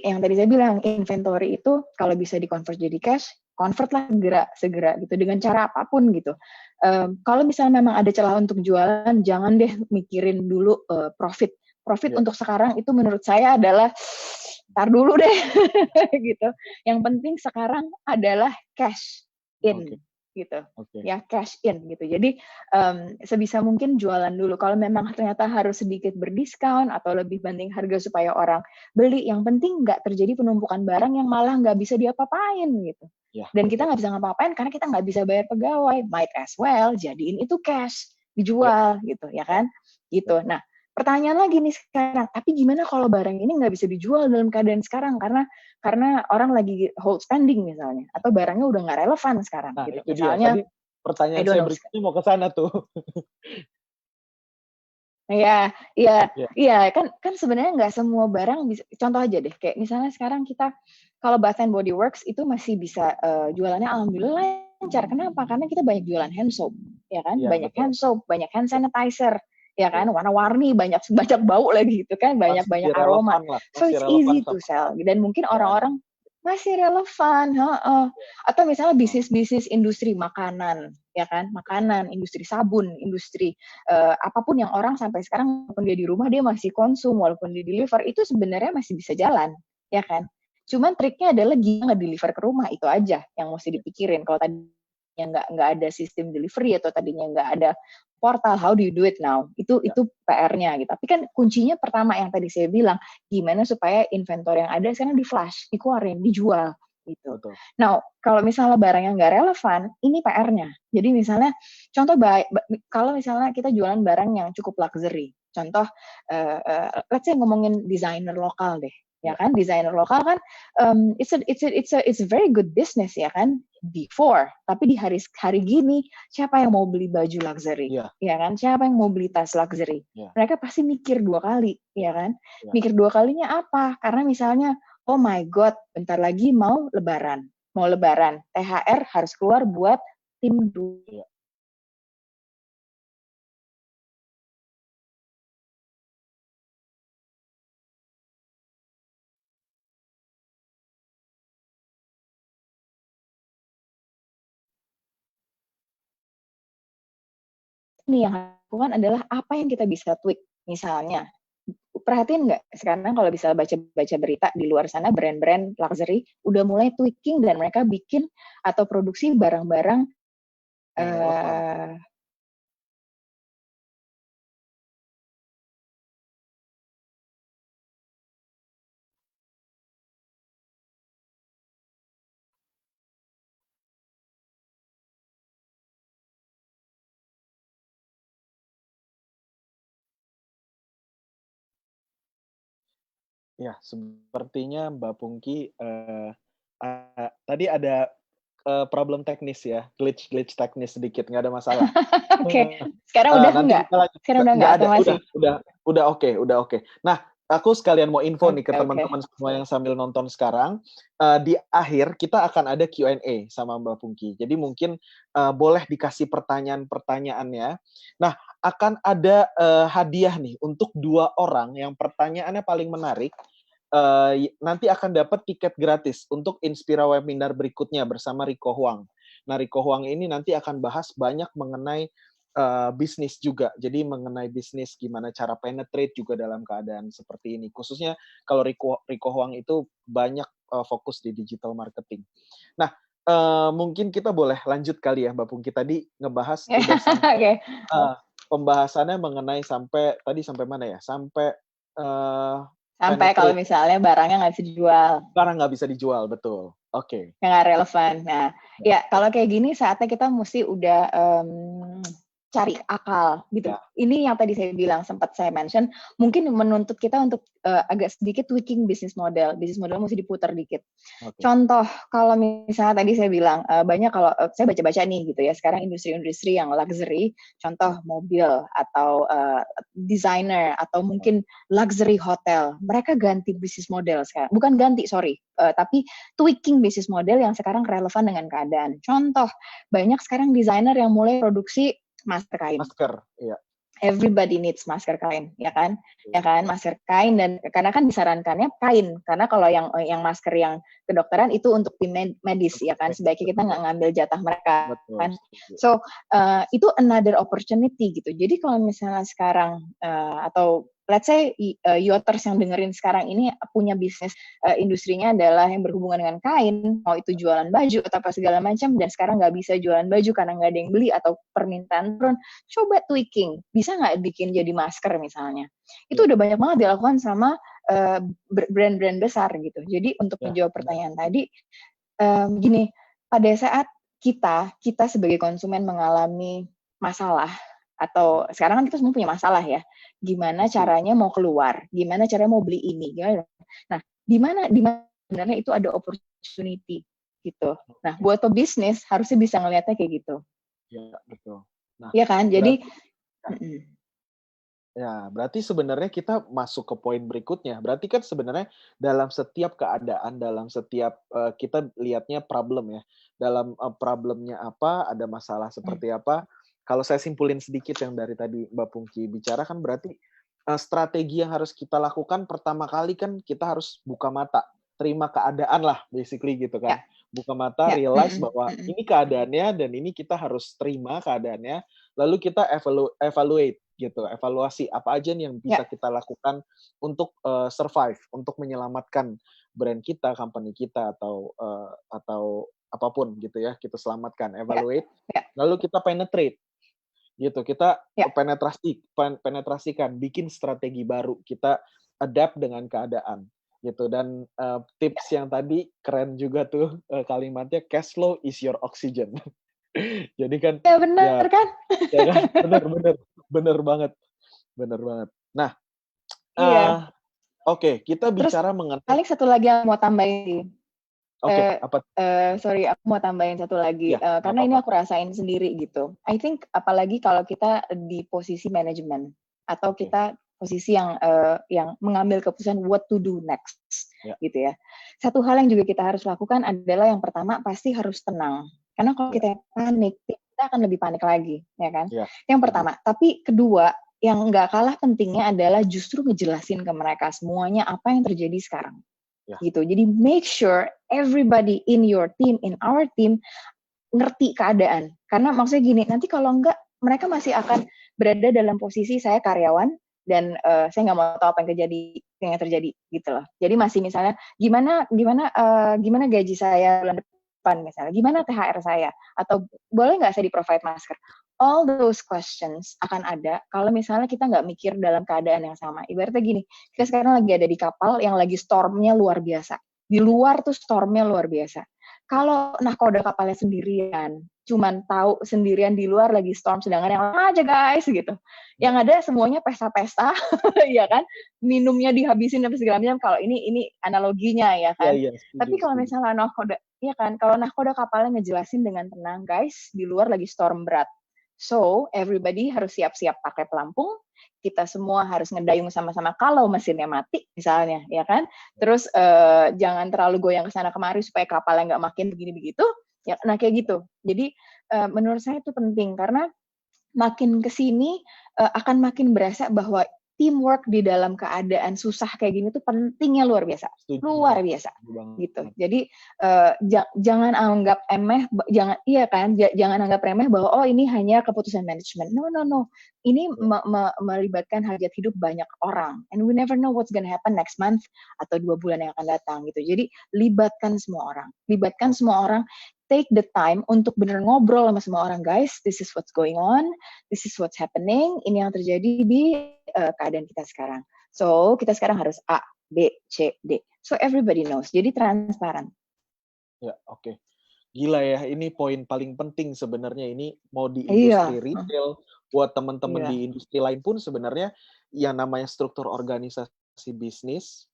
Speaker 8: yang tadi saya bilang inventory itu kalau bisa dikonvert jadi cash, convert lah segera gitu dengan cara apapun gitu. Kalau misalnya memang ada celah untuk jualan, jangan deh mikirin dulu profit untuk sekarang itu menurut saya adalah tar dulu deh gitu. Yang penting sekarang adalah cash in gitu. Ya cash in gitu. Jadi sebisa mungkin jualan dulu. Kalau memang ternyata harus sedikit berdiskon atau lebih banding harga supaya orang beli, yang penting nggak terjadi penumpukan barang yang malah nggak bisa diapa-apain gitu. Dan kita nggak bisa ngapa-ngapain karena kita nggak bisa bayar pegawai. Might as well jadiin itu cash, dijual gitu, ya kan? Gitu. Nah, pertanyaan lagi nih sekarang, tapi gimana kalau barang ini nggak bisa dijual dalam keadaan sekarang karena orang lagi hold spending misalnya, atau barangnya udah nggak relevan sekarang. Gitu.
Speaker 6: Itu
Speaker 8: misalnya,
Speaker 6: dia. Tadi pertanyaan saya berikutnya mau ke sana tuh.
Speaker 8: Iya, kan sebenarnya nggak semua barang bisa. Contoh aja deh, kayak misalnya sekarang kita kalau Bath and Body Works itu masih bisa jualannya alhamdulillah lancar. Kenapa? Karena kita banyak jualan hand soap, ya kan? Banyak hand soap, banyak hand sanitizer. Ya kan, warna-warni, banyak bau lagi gitu kan, banyak aroma. So it's easy to sell. Dan mungkin orang-orang masih relevan, atau misalnya bisnis industri makanan, ya kan, industri sabun, industri apapun yang orang sampai sekarang walaupun dia di rumah dia masih konsum, walaupun di deliver itu sebenarnya masih bisa jalan, ya kan. Cuman triknya adalah gimana deliver ke rumah, itu aja yang mesti dipikirin. Kalau tadi nggak ada sistem delivery atau tadinya nggak ada portal, how do you do it now? Itu PR-nya gitu. Tapi kan kuncinya pertama yang tadi saya bilang, gimana supaya inventory yang ada sekarang di flash, dikeluarin, dijual gitu.
Speaker 6: Betul.
Speaker 8: Nah, kalau misalnya barangnya nggak relevan, ini PR-nya. Jadi misalnya, contoh kalau misalnya kita jualan barang yang cukup luxury, contoh, let's say ngomongin desainer lokal deh, ya kan? Desainer lokal kan, it's a very good business ya kan? Before, tapi di hari gini, siapa yang mau beli baju luxury, ya kan? Siapa yang mau beli tas luxury? Mereka pasti mikir 2 kali, ya kan? Mikir 2 kalinya apa? Karena misalnya, oh my God, bentar lagi mau lebaran, THR harus keluar buat tim dulu. Nih yang lakukan adalah apa yang kita bisa tweak. Misalnya, perhatiin nggak sekarang kalau bisa baca berita di luar sana brand-brand luxury udah mulai tweaking dan mereka bikin atau produksi barang-barang
Speaker 6: Ya, sepertinya Mbak Pungki tadi ada problem teknis ya, glitch teknis sedikit, nggak ada masalah.
Speaker 8: Oke. Sekarang udah nggak? Sekarang udah nggak atau masih?
Speaker 6: Udah oke. Nah, aku sekalian mau info nih ke teman-teman semua yang sambil nonton sekarang. Di akhir kita akan ada Q&A sama Mbak Pungki. Jadi mungkin boleh dikasih pertanyaan-pertanyaannya. Nah, akan ada hadiah nih untuk 2 orang yang pertanyaannya paling menarik. Nanti akan dapat tiket gratis untuk Inspira Webinar berikutnya bersama Rico Huang. Nah, Rico Huang ini nanti akan bahas banyak mengenai bisnis juga. Jadi mengenai bisnis, gimana cara penetrate juga dalam keadaan seperti ini. Khususnya kalau Rico Huang itu banyak fokus di digital marketing. Nah, mungkin kita boleh lanjut kali ya, Mbak Pungki. Tadi ngebahas udah sampai pembahasannya mengenai sampai mana ya? Sampai
Speaker 8: kalau misalnya barangnya nggak bisa dijual.
Speaker 6: Barang nggak bisa dijual, betul. Oke.
Speaker 8: Yang nggak relevan. Nah, ya kalau kayak gini saatnya kita mesti udah cari akal gitu. Ini yang tadi saya bilang, sempat saya mention, mungkin menuntut kita untuk agak sedikit tweaking bisnis model. Bisnis model mesti diputar dikit. Contoh, kalau misalnya tadi saya bilang, banyak kalau saya baca-baca nih gitu ya, sekarang industri-industri yang luxury, contoh mobil atau designer atau mungkin luxury hotel, mereka ganti bisnis model sekarang. Bukan ganti, tapi tweaking bisnis model yang sekarang relevan dengan keadaan. Contoh, banyak sekarang designer yang mulai produksi masker kain.
Speaker 6: Iya.
Speaker 8: Everybody needs masker kain, ya kan? Ya kan, masker kain, dan karena kan disarankannya kain, karena kalau yang masker yang kedokteran itu untuk tim medis, ya kan? Sebaiknya kita nggak ngambil jatah mereka, kan? So itu another opportunity gitu. Jadi kalau misalnya sekarang atau let's say Yoters yang dengerin sekarang ini punya bisnis industrinya adalah yang berhubungan dengan kain, mau itu jualan baju atau apa segala macam, dan sekarang nggak bisa jualan baju karena nggak ada yang beli atau permintaan turun, coba tweaking, bisa nggak bikin jadi masker misalnya. Itu udah banyak banget dilakukan sama brand-brand besar gitu. Jadi untuk menjawab pertanyaan tadi, gini, pada saat kita sebagai konsumen mengalami masalah, atau sekarang kan kita semua punya masalah ya, gimana caranya mau keluar, gimana caranya mau beli ini, gimana. Nah, di mana sebenarnya itu ada opportunity gitu. Nah, buat pebisnis harusnya bisa ngelihatnya kayak gitu.
Speaker 6: Ya, betul. Nah,
Speaker 8: iya kan? Jadi
Speaker 6: berarti sebenarnya kita masuk ke poin berikutnya. Berarti kan sebenarnya dalam setiap keadaan, dalam setiap kita lihatnya problem ya. Dalam problemnya apa, ada masalah seperti apa. Kalau saya simpulin sedikit yang dari tadi Mbak Pungki bicara, kan berarti strategi yang harus kita lakukan pertama kali kan kita harus buka mata, terima keadaan lah basically gitu kan. Buka mata, realize bahwa ini keadaannya dan ini kita harus terima keadaannya, lalu kita evaluate gitu, evaluasi apa aja nih yang bisa kita lakukan untuk survive, untuk menyelamatkan brand kita, company kita, atau apapun gitu ya, kita selamatkan, evaluate, lalu kita penetrate. gitu. Kita penetrasikan, bikin strategi baru, kita adapt dengan keadaan gitu. Dan tips yang tadi keren juga tuh kalimatnya, cash flow is your oxygen. Jadi kan
Speaker 8: Ya benar kan?
Speaker 6: ya kan? Bener banget. Nah,
Speaker 8: Iya.
Speaker 6: oke, kita
Speaker 8: Terus
Speaker 6: bicara mengenai
Speaker 8: paling satu lagi yang mau tambahin.
Speaker 6: apa?
Speaker 8: Sorry, aku mau tambahin satu lagi.
Speaker 6: Ya,
Speaker 8: Karena ini aku rasain sendiri gitu. I think apalagi kalau kita di posisi manajemen atau kita posisi yang mengambil keputusan what to do next, gitu ya. Satu hal yang juga kita harus lakukan adalah yang pertama pasti harus tenang. Karena kalau kita panik, kita akan lebih panik lagi, ya kan? Yang pertama. Tapi kedua, yang nggak kalah pentingnya adalah justru ngejelasin ke mereka semuanya apa yang terjadi sekarang. Gitu. Jadi make sure everybody in your team, in our team ngerti keadaan. Karena maksudnya gini, nanti kalau enggak mereka masih akan berada dalam posisi saya karyawan dan saya nggak mau tahu apa yang terjadi gitu loh. Jadi masih misalnya gimana gaji saya bulan depan misalnya, gimana THR saya, atau boleh nggak saya di-provide masker. All those questions akan ada kalau misalnya kita nggak mikir dalam keadaan yang sama. Ibaratnya gini, kita sekarang lagi ada di kapal yang lagi stormnya luar biasa. Di luar tuh stormnya luar biasa. Kalau nahkoda kapalnya sendirian, cuman tahu sendirian di luar lagi storm, sedangkan yang aja guys gitu. Yang ada semuanya pesta-pesta, ya kan? Minumnya dihabisin dan segala macam. Kalau ini analoginya ya kan. Tapi kalau misalnya nahkoda, ya kan? Kalau nahkoda kapalnya ngejelasin dengan tenang, guys, di luar lagi storm berat. So, everybody harus siap-siap pakai pelampung, kita semua harus ngedayung sama-sama kalau mesinnya mati, misalnya, ya kan? Terus, jangan terlalu goyang ke sana kemari supaya kapalnya nggak makin begini-begitu, ya, nah kayak gitu. Jadi, menurut saya itu penting, karena makin kesini akan makin berasa bahwa teamwork di dalam keadaan susah kayak gini tuh pentingnya luar biasa, gitu. Jadi jangan anggap remeh, jangan anggap remeh bahwa oh ini hanya keputusan manajemen. No. Ini melibatkan hajat hidup banyak orang, and we never know what's gonna happen next month atau 2 bulan yang akan datang gitu. Jadi libatkan semua orang. Take the time untuk bener ngobrol sama semua orang, guys. This is what's going on. This is what's happening. Ini yang terjadi di keadaan kita sekarang. So, kita sekarang harus A, B, C, D. So, everybody knows. Jadi, transparan.
Speaker 6: Ya, oke. Gila ya, ini poin paling penting sebenarnya. Ini mau di industri retail, buat teman-teman di industri lain pun sebenarnya yang namanya struktur organisasi bisnis,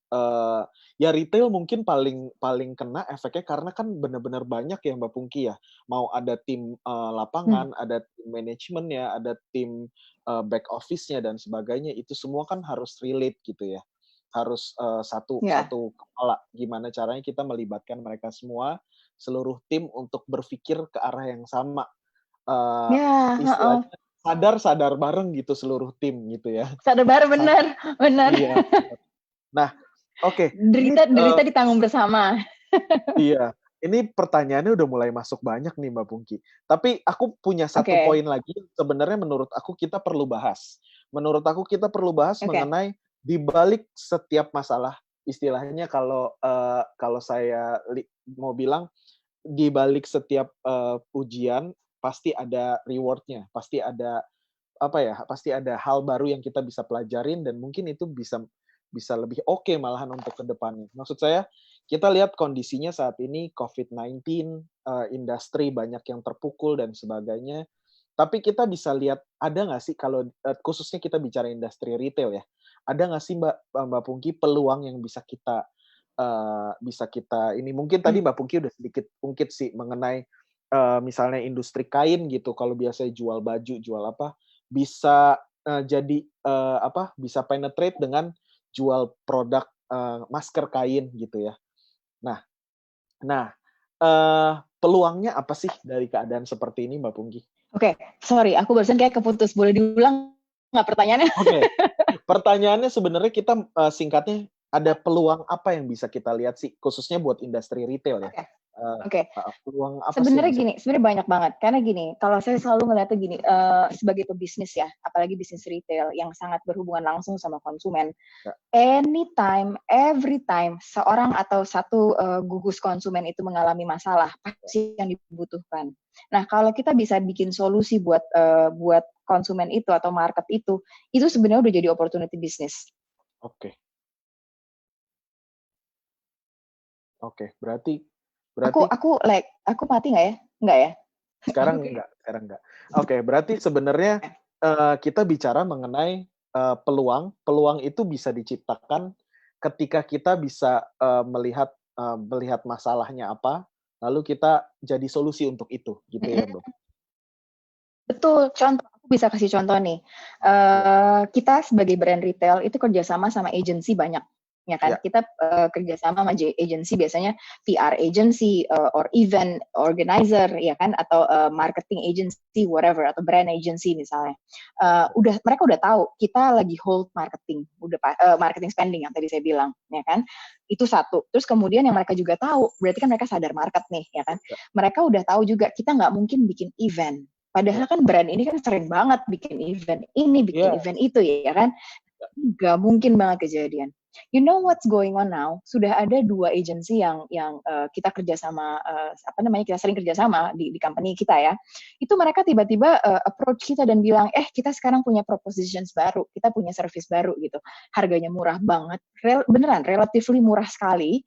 Speaker 6: ya retail mungkin paling kena efeknya karena kan benar-benar banyak ya Mbak Pungki ya. Mau ada tim lapangan, ada tim manajemen ya, ada tim back office-nya dan sebagainya. Itu semua kan harus relate gitu ya. Harus satu kepala. Gimana caranya kita melibatkan mereka semua, seluruh tim untuk berpikir ke arah yang sama. Istilahnya sadar bareng gitu seluruh tim gitu ya.
Speaker 8: Sadar bareng, benar.
Speaker 6: Iya. Nah, oke.
Speaker 8: Derita ditanggung bersama.
Speaker 6: Iya. Ini pertanyaannya udah mulai masuk banyak nih Mbak Pungki. Tapi aku punya satu poin lagi. Sebenarnya menurut aku kita perlu bahas. Mengenai di balik setiap masalah. Istilahnya kalau saya mau bilang di balik setiap ujian pasti ada reward-nya, pasti ada hal baru yang kita bisa pelajarin dan mungkin itu bisa lebih oke malahan untuk ke depannya. Maksud saya, kita lihat kondisinya saat ini COVID-19, industri banyak yang terpukul dan sebagainya. Tapi kita bisa lihat, ada nggak sih kalau khususnya kita bicara industri retail ya, ada nggak sih Mbak Pungki peluang yang bisa kita ini mungkin tadi Mbak Pungki udah sedikit ungkit sih mengenai misalnya industri kain gitu, kalau biasanya jual baju, jual apa, bisa bisa penetrate dengan jual produk masker kain gitu ya. Nah, peluangnya apa sih dari keadaan seperti ini, Mbak Pungki?
Speaker 8: Oke, sorry, aku barusan kayak keputus. Boleh diulang nggak pertanyaannya?
Speaker 6: Oke, pertanyaannya sebenarnya kita singkatnya ada peluang apa yang bisa kita lihat sih, khususnya buat industri retail ya?
Speaker 8: Oke.
Speaker 6: Peluang apa sih
Speaker 8: Sebenarnya
Speaker 6: yang
Speaker 8: gini, sebenarnya banyak banget. Karena gini, kalau saya selalu ngeliatnya gini, sebagai pebisnis ya, apalagi bisnis retail yang sangat berhubungan langsung sama konsumen,
Speaker 6: Ya.
Speaker 8: anytime, every time seorang atau satu gugus konsumen itu mengalami masalah, pasti yang dibutuhkan. Nah, kalau kita bisa bikin solusi buat konsumen itu atau market itu sebenarnya udah jadi opportunity bisnis.
Speaker 6: Oke. Oke, berarti
Speaker 8: Aku mati nggak ya? Nggak ya?
Speaker 6: sekarang enggak. Oke, berarti sebenarnya kita bicara mengenai peluang itu bisa diciptakan ketika kita bisa melihat masalahnya apa, lalu kita jadi solusi untuk itu, gitu ya, Bro?
Speaker 8: Betul, aku bisa kasih contoh nih. Kita sebagai brand retail itu kerjasama sama agency banyak, ya kan?
Speaker 6: Ya.
Speaker 8: Kita kerjasama sama agency biasanya PR agency or event organizer, ya kan? Atau marketing agency, whatever, atau brand agency misalnya. Mereka udah tahu kita lagi hold marketing, marketing spending yang tadi saya bilang, ya kan? Itu satu. Terus kemudian yang mereka juga tahu, berarti kan mereka sadar market nih, ya kan?
Speaker 6: Ya.
Speaker 8: Mereka udah tahu juga kita nggak mungkin bikin event. Padahal kan brand ini kan sering banget bikin event ini, bikin event itu, ya kan? Nggak mungkin banget kejadian. You know what's going on now? Sudah ada 2 agency yang kita kerjasama, kita sering kerjasama di company kita ya. Itu mereka tiba-tiba approach kita dan bilang, kita sekarang punya propositions baru, kita punya service baru gitu. Harganya murah banget, beneran relatively murah sekali,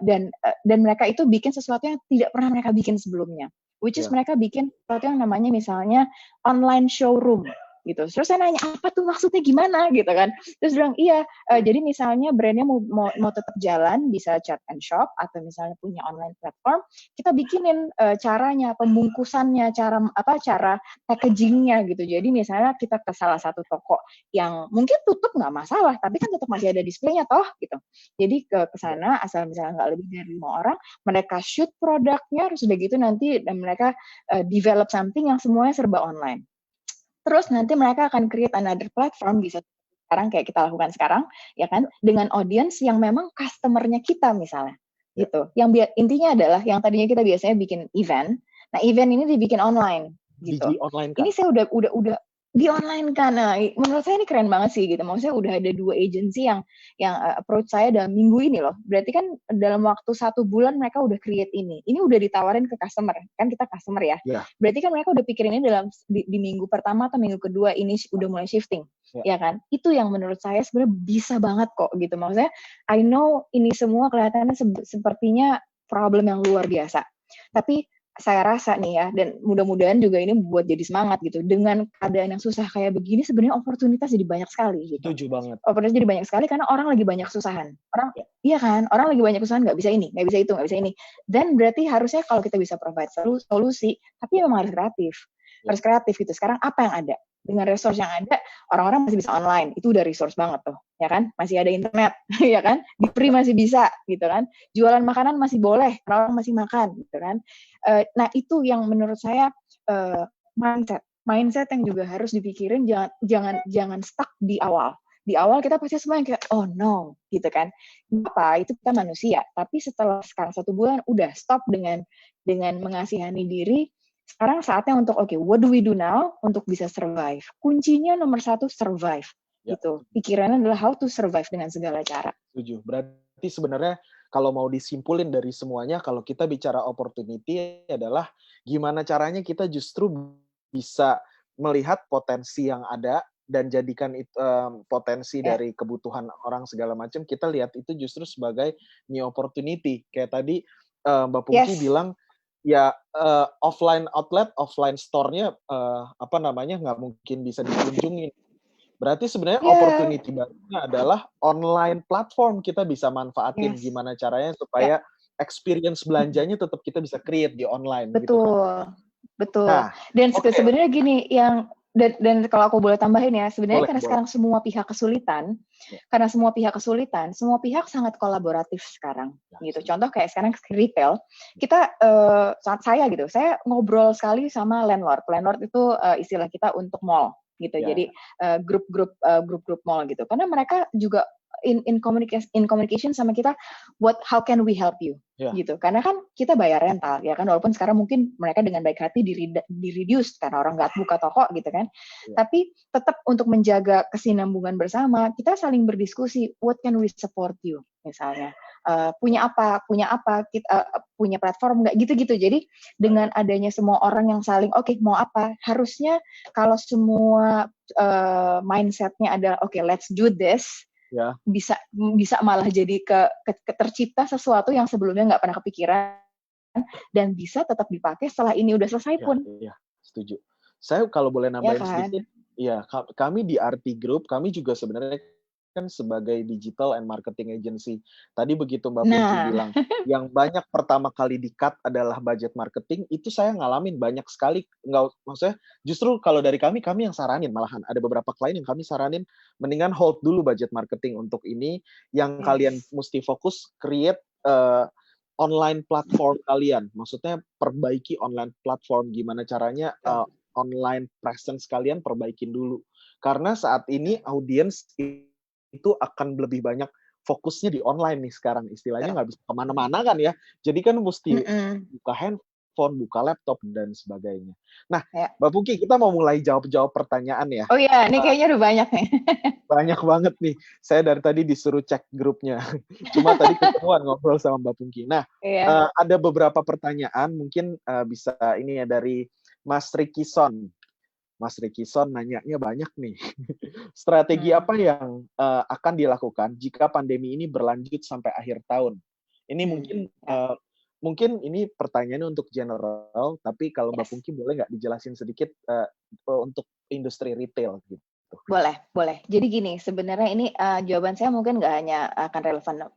Speaker 8: dan mereka itu bikin sesuatu yang tidak pernah mereka bikin sebelumnya. Which is mereka bikin sesuatu yang namanya misalnya online showroom gitu. Terus saya nanya, apa tuh maksudnya gimana gitu kan? Terus bilang, iya, jadi misalnya brandnya mau tetap jalan, bisa chat and shop, atau misalnya punya online platform, kita bikinin caranya, pembungkusannya, cara packagingnya gitu. Jadi misalnya kita ke salah satu toko yang mungkin tutup nggak masalah, tapi kan tetap masih ada displaynya toh gitu. Jadi ke sana, asal misalnya nggak lebih dari 5 orang, mereka shoot produknya, terus udah gitu nanti dan mereka develop something yang semuanya serba online. Terus nanti mereka akan create another platform, bisa sekarang kayak kita lakukan sekarang, ya kan, dengan audience yang memang customer-nya kita misalnya, gitu. Yang intinya adalah yang tadinya kita biasanya bikin event, nah event ini dibikin online, gitu.
Speaker 6: Di-online kan?
Speaker 8: Ini saya udah di online kan. Nah, menurut saya ini keren banget sih gitu. Maksudnya udah ada 2 agency yang approach saya dalam minggu ini loh. Berarti kan dalam waktu 1 bulan mereka udah create ini. Ini udah ditawarin ke customer. Kan kita customer ya.
Speaker 6: Yeah.
Speaker 8: Berarti kan mereka udah pikirin ini dalam di minggu pertama atau minggu kedua ini udah mulai shifting. Ya kan? Itu yang menurut saya sebenarnya bisa banget kok gitu. Maksudnya I know ini semua kelihatannya sepertinya problem yang luar biasa. Tapi saya rasa nih ya, dan mudah-mudahan juga ini buat jadi semangat gitu. Dengan keadaan yang susah kayak begini, sebenarnya oportunitas jadi banyak sekali. Gitu.
Speaker 6: Setuju banget.
Speaker 8: Oportunitas jadi banyak sekali karena orang lagi banyak kesusahan. Iya kan, orang lagi banyak kesusahan, nggak bisa ini, nggak bisa itu, nggak bisa ini. Dan berarti harusnya kalau kita bisa provide solusi, tapi memang harus kreatif. Harus kreatif gitu. Sekarang apa yang ada? Dengan resource yang ada, orang-orang masih bisa online. Itu udah resource banget tuh, ya kan? Masih ada internet, ya kan? Di free masih bisa, gitu kan? Jualan makanan masih boleh, orang masih makan, gitu kan? Nah, itu yang menurut saya mindset yang juga harus dipikirin. Jangan stuck di awal. Di awal kita pasti semua yang kayak, oh no, gitu kan? Apa? Itu kita manusia. Tapi setelah sekarang 1 bulan, udah stop dengan mengasihani diri. Sekarang saatnya untuk what do we do now untuk bisa survive. Kuncinya nomor 1 survive. Gitu. Pikirannya adalah how to survive dengan segala cara.
Speaker 6: Setuju. Berarti sebenarnya kalau mau disimpulin dari semuanya, kalau kita bicara opportunity adalah gimana caranya kita justru bisa melihat potensi yang ada dan jadikan potensi dari kebutuhan orang segala macam, kita lihat itu justru sebagai new opportunity. Kayak tadi Mbak Pungki bilang, ya offline outlet, offline store-nya nggak mungkin bisa dikunjungin. Berarti sebenarnya opportunity barunya adalah online platform, kita bisa manfaatin gimana caranya supaya experience belanjanya tetap kita bisa create di online.
Speaker 8: Betul,
Speaker 6: gitu kan?
Speaker 8: Betul. Nah, dan sebenarnya gini, dan kalau aku boleh tambahin ya, sebenarnya karena sekarang semua pihak kesulitan, semua pihak sangat kolaboratif sekarang, gitu. Contoh kayak sekarang retail, kita saya ngobrol sekali sama landlord itu istilah kita untuk mall, gitu. Jadi grup-grup mall gitu, karena mereka juga in communication sama kita, how can we help you, gitu. Karena kan kita bayar rental, ya kan, walaupun sekarang mungkin mereka dengan baik hati di reduce karena orang nggak buka toko, gitu kan. Tapi tetap untuk menjaga kesinambungan bersama, kita saling berdiskusi, what can we support you, misalnya. Punya apa, kita punya platform nggak, gitu-gitu. Jadi dengan adanya semua orang yang saling mau apa, harusnya kalau semua mindsetnya adalah let's do this, bisa malah jadi tercipta sesuatu yang sebelumnya nggak pernah kepikiran dan bisa tetap dipakai setelah ini udah selesai pun.
Speaker 6: Iya, setuju. Saya kalau boleh nambahin sedikit, kami di RT Group, kami juga sebenarnya kan sebagai digital and marketing agency. Tadi begitu Mbak Pungki bilang, yang banyak pertama kali di-cut adalah budget marketing, itu saya ngalamin banyak sekali. Maksudnya justru kalau dari kami yang saranin, malahan ada beberapa klien yang kami saranin, mendingan hold dulu budget marketing untuk ini, yang kalian mesti fokus create online platform kalian. Maksudnya perbaiki online platform, gimana caranya online presence kalian perbaikin dulu. Karena saat ini audiens itu akan lebih banyak fokusnya di online nih sekarang, istilahnya nggak bisa kemana-mana kan ya, jadi kan mesti buka handphone, buka laptop dan sebagainya. Nah, Mbak Pungki, kita mau mulai jawab pertanyaan ya.
Speaker 8: Oh iya, ini kayaknya udah banyak nih.
Speaker 6: Banyak banget nih, saya dari tadi disuruh cek grupnya, cuma tadi ketemuan ngobrol sama Mbak Pungki. Nah, ada beberapa pertanyaan, mungkin bisa ini ya dari Mas Rikison. Mas Rikison nanyanya banyak nih. Strategi apa yang akan dilakukan jika pandemi ini berlanjut sampai akhir tahun? Ini mungkin ini pertanyaannya untuk general, tapi kalau Mbak Pungki boleh nggak dijelasin sedikit untuk industri retail gitu?
Speaker 8: Boleh. Jadi gini, sebenarnya ini jawaban saya mungkin nggak hanya akan relevan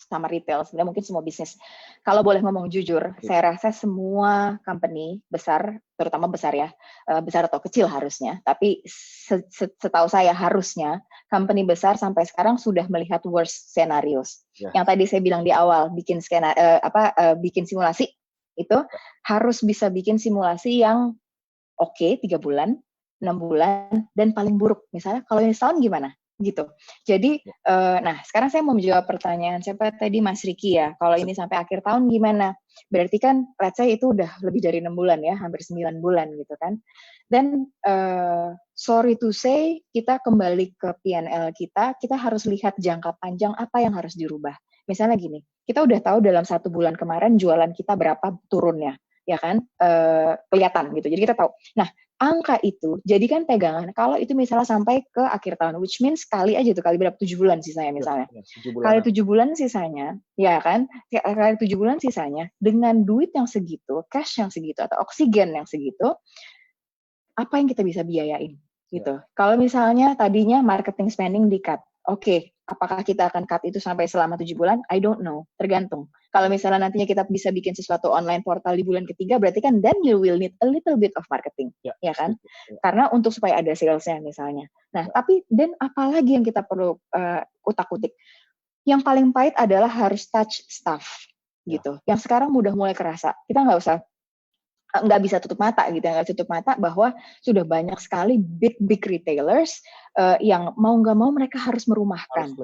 Speaker 8: sama retail, sebenarnya mungkin semua bisnis. Kalau boleh ngomong jujur, saya rasa semua company besar, terutama besar ya, besar atau kecil harusnya, tapi setahu saya harusnya company besar sampai sekarang sudah melihat worst scenarios. Yang tadi saya bilang di awal, bikin simulasi itu harus bisa bikin simulasi yang 3 bulan, 6 bulan, dan paling buruk. Misalnya kalau ini setahun gimana? Gitu. Jadi, nah sekarang saya mau menjawab pertanyaan siapa tadi, Mas Riki ya, kalau ini sampai akhir tahun gimana? Berarti kan, let's say itu udah lebih dari 6 bulan ya, hampir 9 bulan gitu kan. Dan, sorry to say, kita kembali ke P&L kita harus lihat jangka panjang apa yang harus dirubah. Misalnya gini, kita udah tahu dalam 1 bulan kemarin jualan kita berapa turunnya, ya kan? Kelihatan gitu, jadi kita tahu. Nah, angka itu jadikan pegangan kalau itu misalnya sampai ke akhir tahun, which means kali aja tuh, kali berapa, 7 bulan sisanya misalnya. Kali 7 bulan sisanya, ya kan, kali 7 bulan sisanya, dengan duit yang segitu, cash yang segitu, atau oksigen yang segitu, apa yang kita bisa biayain, gitu. Kalau misalnya tadinya marketing spending di-cut, apakah kita akan cut itu sampai selama 7 bulan? I don't know, tergantung. Kalau misalnya nantinya kita bisa bikin sesuatu online portal di bulan ketiga, berarti kan then you will need a little bit of marketing, ya kan? Karena untuk supaya ada sales-nya misalnya. Nah, tapi then apalagi yang kita perlu utak-utik? Yang paling pahit adalah harus touch staff, gitu. Yang sekarang udah mulai kerasa. Kita nggak bisa tutup mata gitu, nggak tutup mata bahwa sudah banyak sekali big retailers yang mau nggak mau mereka harus merumahkan,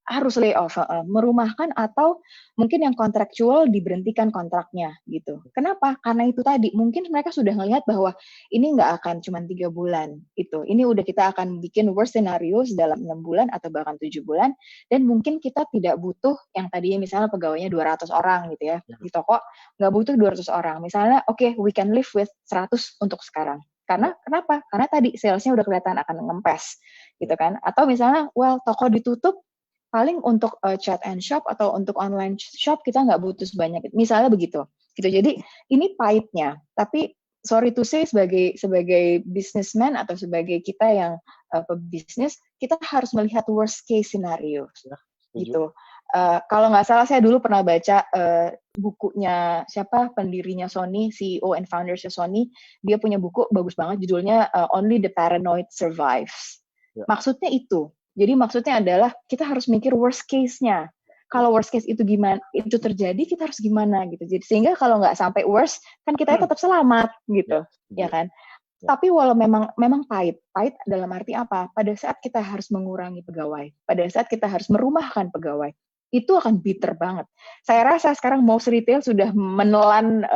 Speaker 8: harus lay off, merumahkan atau mungkin yang kontraktual diberhentikan kontraknya gitu. Kenapa? Karena itu tadi mungkin mereka sudah melihat bahwa ini nggak akan cuma 3 bulan itu. Ini udah kita akan bikin worst scenarios dalam 6 bulan atau bahkan 7 bulan dan mungkin kita tidak butuh yang tadinya misalnya pegawainya 200 orang gitu ya. Di toko nggak butuh 200 orang. Misalnya we can live with 100 untuk sekarang. Karena kenapa? Karena tadi salesnya udah kelihatan akan ngempes gitu kan. Atau misalnya toko ditutup, paling untuk chat and shop atau untuk online shop kita nggak butuh sebanyak itu. Misalnya begitu. Jadi ini pahitnya. Tapi sorry to say sebagai businessman atau sebagai kita yang pebisnis, kita harus melihat worst case scenario. Gitu. Kalau nggak salah saya dulu pernah baca bukunya pendirinya Sony, CEO and foundersnya Sony. Dia punya buku bagus banget judulnya Only the Paranoid Survives. Maksudnya itu. Jadi maksudnya adalah kita harus mikir worst case-nya. Kalau worst case itu gimana, itu terjadi, kita harus gimana gitu. Jadi sehingga kalau nggak sampai worst, kan kita tetap selamat gitu, ya kan? Tapi walau memang pahit dalam arti apa? Pada saat kita harus mengurangi pegawai, pada saat kita harus merumahkan pegawai, itu akan bitter banget. Saya rasa sekarang most retail sudah menelan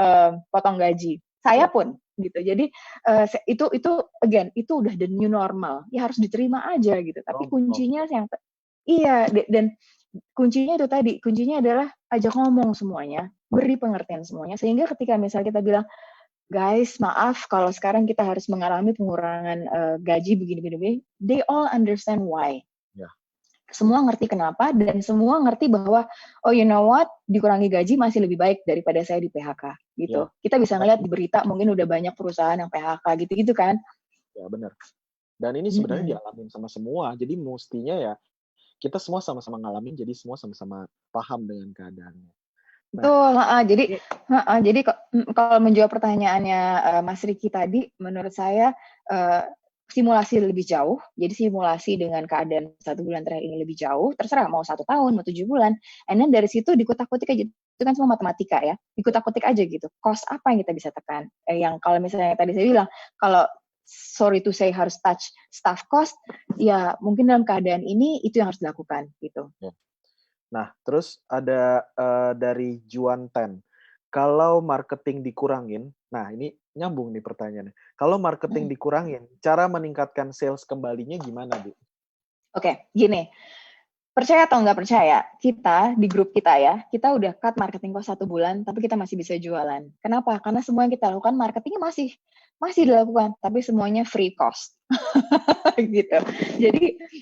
Speaker 8: potong gaji. Saya pun gitu. Jadi itu again itu udah the new normal. Ya harus diterima aja gitu. Tapi kuncinya dan kuncinya itu tadi, kuncinya adalah ajak ngomong semuanya, beri pengertian semuanya, sehingga ketika misalnya kita bilang, guys, maaf kalau sekarang kita harus mengalami pengurangan gaji begini-begini, they all understand why.
Speaker 6: Ya.
Speaker 8: Semua ngerti kenapa, dan semua ngerti bahwa, oh you know what, dikurangi gaji masih lebih baik daripada saya di PHK, gitu.
Speaker 6: Ya.
Speaker 8: Kita bisa ngeliat di berita, mungkin udah banyak perusahaan yang PHK, gitu-gitu kan.
Speaker 6: Ya, benar. Dan ini sebenarnya dialamin sama semua, jadi mestinya ya, kita semua sama-sama ngalamin, jadi semua sama-sama paham dengan keadaannya.
Speaker 8: Betul, jadi kalau menjawab pertanyaannya Mas Riki tadi, menurut saya simulasi lebih jauh, jadi simulasi dengan keadaan 1 bulan terakhir ini lebih jauh, terserah mau 1 tahun, mau 7 bulan, and then dari situ dikutak-kutik aja, itu kan semua matematika ya, dikutak-kutik aja gitu, cost apa yang kita bisa tekan, yang kalau misalnya tadi saya bilang, kalau sorry to say harus touch staff cost, ya mungkin dalam keadaan ini itu yang harus dilakukan gitu.
Speaker 6: Ya. Nah, terus ada dari Juan Ten. Kalau marketing dikurangin, nah ini nyambung nih pertanyaannya. Kalau marketing dikurangin, cara meningkatkan sales kembalinya gimana, Bu?
Speaker 8: Oke, gini. Percaya atau nggak percaya, kita di grup kita ya, kita udah cut marketing cost 1 bulan, tapi kita masih bisa jualan. Kenapa? Karena semua yang kita lakukan marketingnya masih dilakukan, tapi semuanya free cost. Gitu.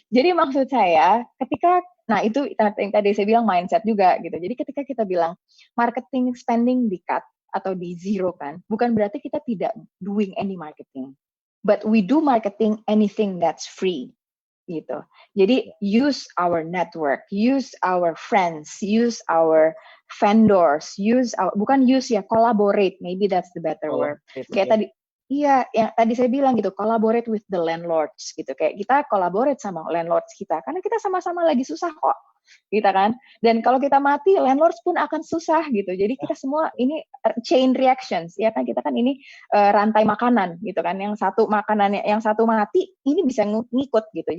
Speaker 8: Jadi maksud saya, ketika nah itu yang tadi saya bilang mindset juga gitu. Jadi ketika kita bilang marketing spending di cut atau di zero kan, bukan berarti kita tidak doing any marketing. But we do marketing anything that's free. Gitu. Jadi use our network, use our friends, use our vendors, collaborate, maybe that's the better word. Kayak tadi iya, yang tadi saya bilang gitu, collaborate with the landlords gitu. Kayak kita collaborate sama landlords kita, karena kita sama-sama lagi susah kok, gitu kan. Dan kalau kita mati, landlords pun akan susah gitu. Jadi kita semua ini chain reactions, ya kan. Kita kan ini rantai makanan gitu kan. Yang satu makanannya, yang satu mati, ini bisa ngikut gitu.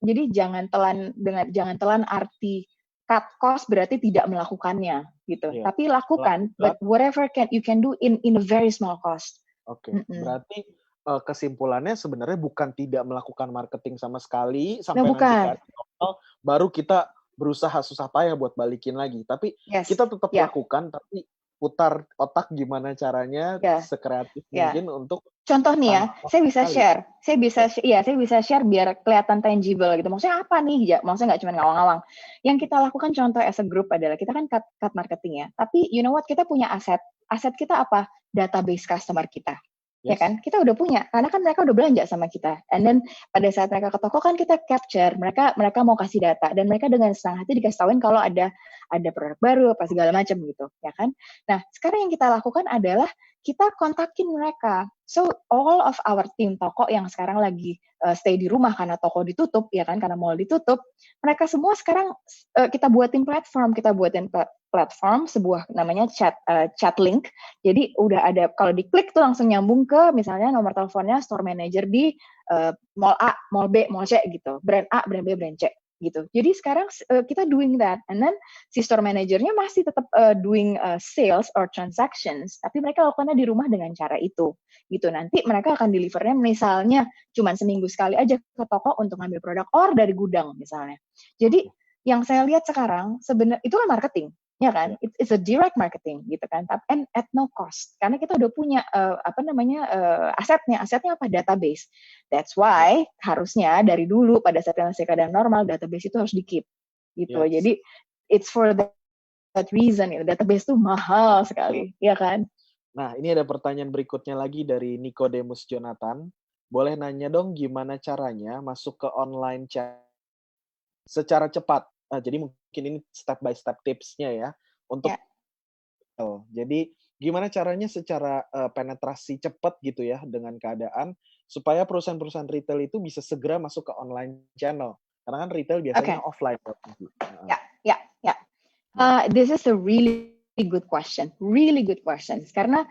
Speaker 8: Jadi jangan telan arti cut cost berarti tidak melakukannya gitu. Yeah. Tapi lakukan, but whatever you can do in a very small cost.
Speaker 6: Oke. Berarti kesimpulannya sebenarnya bukan tidak melakukan marketing sama sekali sampai nanti baru kita berusaha susah payah buat balikin lagi. Tapi kita tetap lakukan, tapi putar otak gimana caranya sekreatif mungkin untuk
Speaker 8: contoh nih ya, saya bisa share biar kelihatan tangible gitu. Maksudnya apa nih? Ya, maksudnya nggak cuma ngawang-ngawang. Yang kita lakukan contoh as a group adalah kita kan cut marketing ya. Tapi you know what? Kita punya aset. Aset kita apa? Database customer kita. Ya kan? Kita udah punya, karena kan mereka udah belanja sama kita. And then pada saat mereka ke toko kan kita capture, mereka mau kasih data, dan mereka dengan senang hati dikasih tauin kalau ada produk baru apa segala macam gitu, ya kan? Nah, sekarang yang kita lakukan adalah kita kontakin mereka. So all of our team toko yang sekarang lagi stay di rumah karena toko ditutup, ya kan? Karena mall ditutup, mereka semua sekarang kita buatin platform sebuah namanya chat link. Jadi udah ada, kalau diklik tuh langsung nyambung ke misalnya nomor teleponnya store manager di mall A, mall B, mall C gitu. Brand A, brand B, brand C gitu. Jadi sekarang kita doing that, and then si store manajernya masih tetap doing sales or transactions, tapi mereka lakukannya di rumah dengan cara itu gitu. Nanti mereka akan delivernya misalnya cuma seminggu sekali aja ke toko untuk ngambil produk or dari gudang misalnya. Jadi yang saya lihat sekarang sebenarnya itu kan marketing, ya kan? It's a direct marketing gitu kan, and at no cost, karena kita udah punya asetnya apa? Database. That's why harusnya dari dulu pada saat yang keadaan normal database itu harus di-keep gitu. Jadi it's for that reason, database itu mahal sekali, ya kan?
Speaker 6: Nah, ini ada pertanyaan berikutnya lagi dari Nicodemus Jonathan. Boleh nanya dong gimana caranya masuk ke online chat secara cepat? Jadi mungkin ini step by step tipsnya ya untuk jadi gimana caranya secara penetrasi cepat gitu ya dengan keadaan supaya perusahaan-perusahaan retail itu bisa segera masuk ke online channel, karena kan retail biasanya offline.
Speaker 8: This is a really good question, really good questions. Karena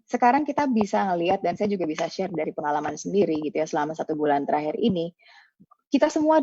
Speaker 8: sekarang kita bisa ngelihat dan saya juga bisa share dari pengalaman sendiri gitu ya selama 1 bulan terakhir ini. Kita semua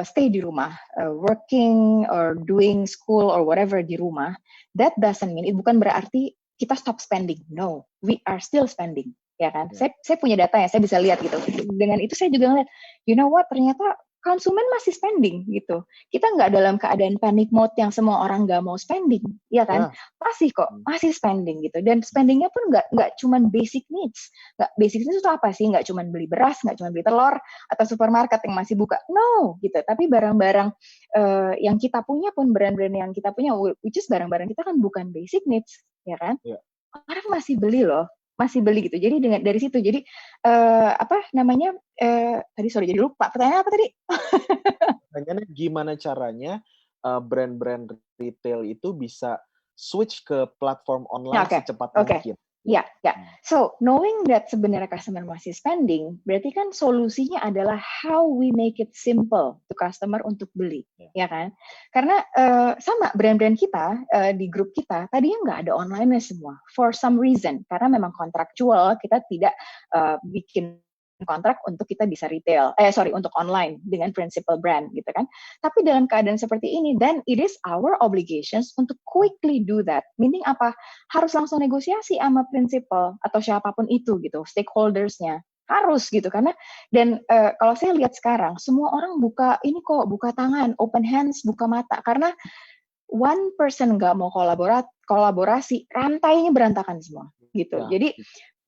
Speaker 8: stay di rumah, working or doing school or whatever di rumah. That doesn't mean, bukan berarti kita stop spending. No, we are still spending, ya kan? Saya punya data ya, saya bisa lihat gitu. Dengan itu saya juga ngeliat, you know what? Ternyata konsumen masih spending gitu. Kita nggak dalam keadaan panic mode yang semua orang nggak mau spending, ya kan? Masih kok, masih spending gitu. Dan spendingnya pun nggak cuman basic needs. Nggak basic needs itu apa sih? Nggak cuman beli beras, nggak cuman beli telur atau supermarket yang masih buka. No, gitu. Tapi barang-barang yang kita punya pun, brand-brand yang kita punya, which is barang-barang kita kan bukan basic needs, ya kan? Orang masih beli loh. Masih beli gitu. Jadi dari situ. Jadi tadi sorry jadi lupa. Pertanyaan apa tadi?
Speaker 6: Pertanyaannya gimana caranya brand-brand retail itu bisa switch ke platform online secepat mungkin.
Speaker 8: Ya. So, knowing that sebenarnya customer masih spending, berarti kan solusinya adalah how we make it simple to customer untuk beli, ya kan? Karena sama brand-brand kita di grup kita tadinya nggak ada online-nya semua, for some reason, karena memang kontraktual kita tidak bikin kontrak untuk kita bisa untuk online dengan principal brand gitu kan. Tapi dalam keadaan seperti ini, then it is our obligations untuk quickly do that. Meaning apa? Harus langsung negosiasi sama principal atau siapapun itu gitu, stakeholders-nya. Harus gitu karena dan kalau saya lihat sekarang semua orang buka tangan, open hands, buka mata karena one person nggak mau kolaborasi, rantainya berantakan semua gitu. Jadi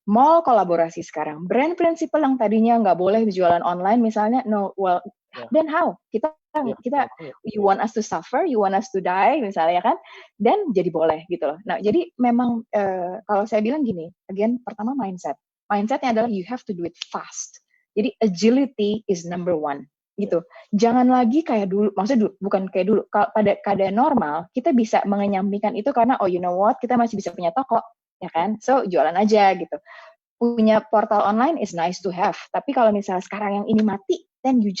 Speaker 8: mall kolaborasi sekarang. Brand prinsipal yang tadinya nggak boleh jualan online misalnya, then how? Kita you want us to suffer, you want us to die misalnya kan, dan jadi boleh gitu loh. Nah jadi memang kalau saya bilang gini, again pertama mindsetnya adalah you have to do it fast. Jadi agility is number one gitu. Jangan lagi kayak dulu, maksudnya bukan kayak dulu. Kalau pada keadaan normal kita bisa mengenyampingkan itu karena you know what, kita masih bisa punya toko. Ya kan, so jualan aja gitu. Punya portal online is nice to have, tapi kalau misalnya sekarang yang ini mati, then you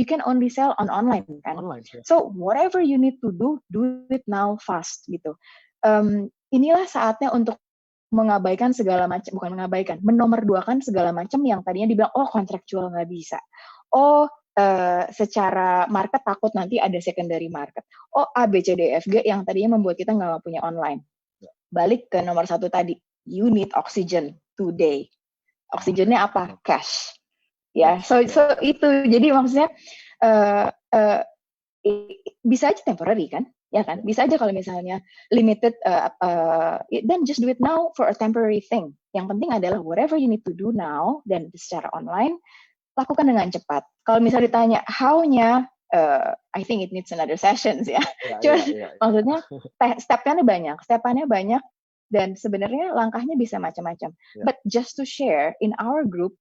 Speaker 8: can only sell on online kan. So whatever you need to do it now fast gitu. Inilah saatnya untuk mengabaikan segala macam, bukan mengabaikan, menomorduakan segala macam yang tadinya dibilang kontraktual nggak bisa. Secara market takut nanti ada secondary market. A, B, C, D, F, G yang tadinya membuat kita nggak punya online. Balik ke nomor 1 tadi, you need oxygen today. Oksigennya apa? Cash. Ya, so itu. Jadi maksudnya bisa aja temporary kan? Ya kan? Bisa aja kalau misalnya limited, then just do it now for a temporary thing. Yang penting adalah whatever you need to do now dan secara online lakukan dengan cepat. Kalau misalnya ditanya how-nya, I think it needs another sessions ya. Maksudnya step-nya banyak dan sebenarnya langkahnya bisa macam-macam. But just to share in our group,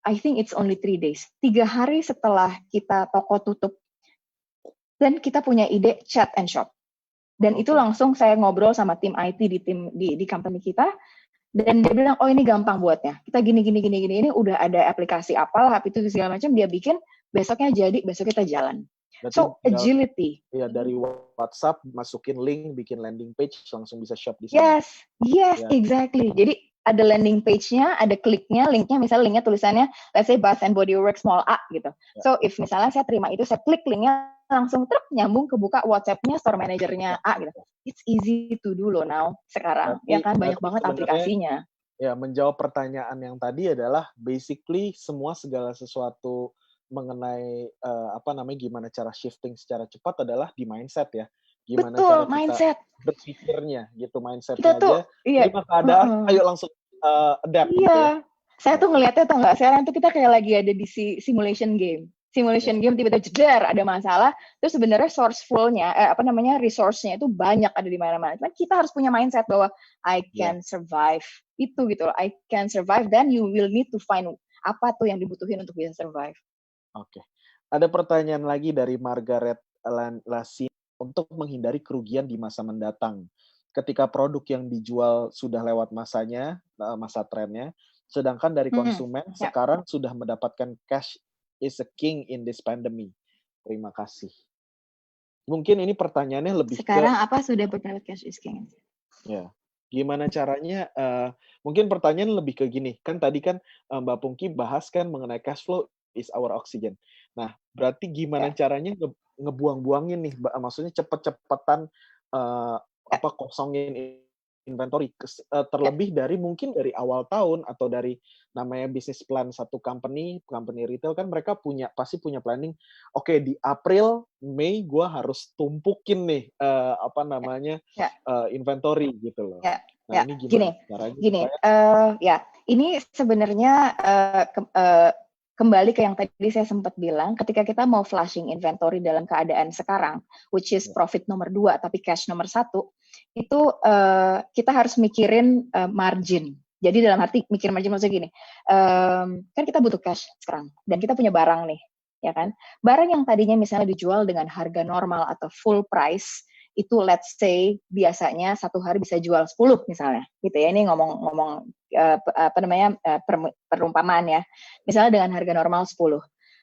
Speaker 8: I think it's only 3 days. 3 hari setelah kita toko tutup dan kita punya ide chat and shop. Dan itu langsung saya ngobrol sama tim IT di company kita. Dan dia bilang, ini gampang buatnya. Kita gini, ini udah ada aplikasi apalah, itu segala macam, dia bikin, besoknya jadi, besok kita jalan.
Speaker 6: Berarti
Speaker 8: so, agility.
Speaker 6: Ya, dari WhatsApp, masukin link, bikin landing page, langsung bisa shop di sana.
Speaker 8: Yes, exactly. Jadi, ada landing page-nya, ada kliknya, misalnya linknya tulisannya, let's say Bath and Body Works Mall A, gitu. So, if misalnya saya terima itu, saya klik linknya, langsung nyambung ke buka WhatsApp-nya, store manager-nya A, gitu. It's easy to do loh now, sekarang. Ya kan, banyak banget aplikasinya.
Speaker 6: Ya, menjawab pertanyaan yang tadi adalah, basically, segala sesuatu mengenai gimana cara shifting secara cepat adalah di mindset ya. Gimana cara kita berpikirnya gitu, mindsetnya aja. Terima keadaan, ayo langsung adapt. Gitu ya.
Speaker 8: Saya tuh ngelihatnya tuh nggak, sekarang tuh kita kayak lagi ada di simulation game. Tiba-tiba jeder ada masalah, terus sebenarnya sourceful-nya, resource-nya itu banyak ada di mana-mana. Cuman kita harus punya mindset bahwa I can survive. Itu gitu loh, I can survive, then you will need to find apa tuh yang dibutuhin untuk bisa survive.
Speaker 6: Oke. Ada pertanyaan lagi dari Margaret Lasin. Untuk menghindari kerugian di masa mendatang. Ketika produk yang dijual sudah lewat masanya, masa trennya, sedangkan dari konsumen sekarang sudah mendapatkan cash is a king in this pandemic. Terima kasih. Mungkin ini pertanyaannya lebih
Speaker 8: Sekarang apa sudah benar cash is king?
Speaker 6: ya, gimana caranya, mungkin pertanyaan lebih ke gini, kan tadi kan, Mbak Pungki bahas kan mengenai cash flow is our oxygen. Nah, berarti gimana
Speaker 8: Ya,
Speaker 6: caranya ngebuang-buangin nih, maksudnya cepet-cepetan,
Speaker 8: ya,
Speaker 6: kosongin inventory,
Speaker 8: ya.
Speaker 6: terlebih dari mungkin dari awal tahun atau dari namanya bisnis plan satu company retail kan mereka pasti punya planning, oke di April, Mei gua harus tumpukin nih, apa namanya,
Speaker 8: Ya,
Speaker 6: inventory gitu loh.
Speaker 8: ya,
Speaker 6: Nah
Speaker 8: ya.
Speaker 6: ini gimana
Speaker 8: Gini,
Speaker 6: caranya
Speaker 8: gini.
Speaker 6: supaya
Speaker 8: Ya, ini sebenarnya kembali ke yang tadi saya sempat bilang, ketika kita mau flashing inventory dalam keadaan sekarang, which is profit nomor 2 tapi cash nomor 1, itu kita harus mikirin margin. Jadi dalam arti mikir margin maksudnya gini, kan kita butuh cash sekarang dan kita punya barang nih, ya kan? Barang yang tadinya misalnya dijual dengan harga normal atau full price itu let's say biasanya satu hari bisa jual 10 misalnya, gitu ya. Ini ngomong apa namanya perumpamaan ya. Misalnya dengan harga normal 10.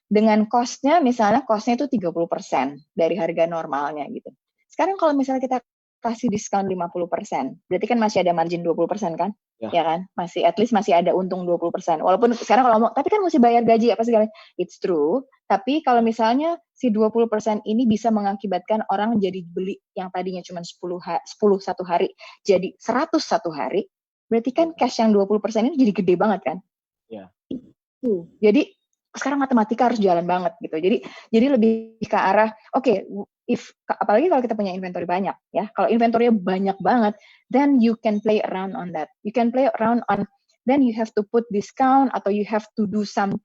Speaker 8: Dengan cost-nya misalnya cost-nya itu 30% dari harga normalnya gitu. Sekarang kalau misalnya kita kasih diskon 50%, berarti kan masih ada margin 20% kan?
Speaker 6: ya,
Speaker 8: Ya kan? Masih at least masih ada untung 20%. Walaupun sekarang kalau ngomong, tapi kan mesti bayar gaji apa segala. It's true, tapi kalau misalnya si 20% ini bisa mengakibatkan orang jadi beli yang tadinya cuma 10 satu hari jadi 100 satu hari, berarti kan cash yang 20% ini jadi gede banget kan?
Speaker 6: ya,
Speaker 8: Jadi sekarang matematika harus jalan banget gitu. Jadi lebih ke arah apalagi kalau kita punya inventory banyak ya. Kalau inventory banyak banget, then you can play around on that. You can play around on then you have to put discount atau you have to do something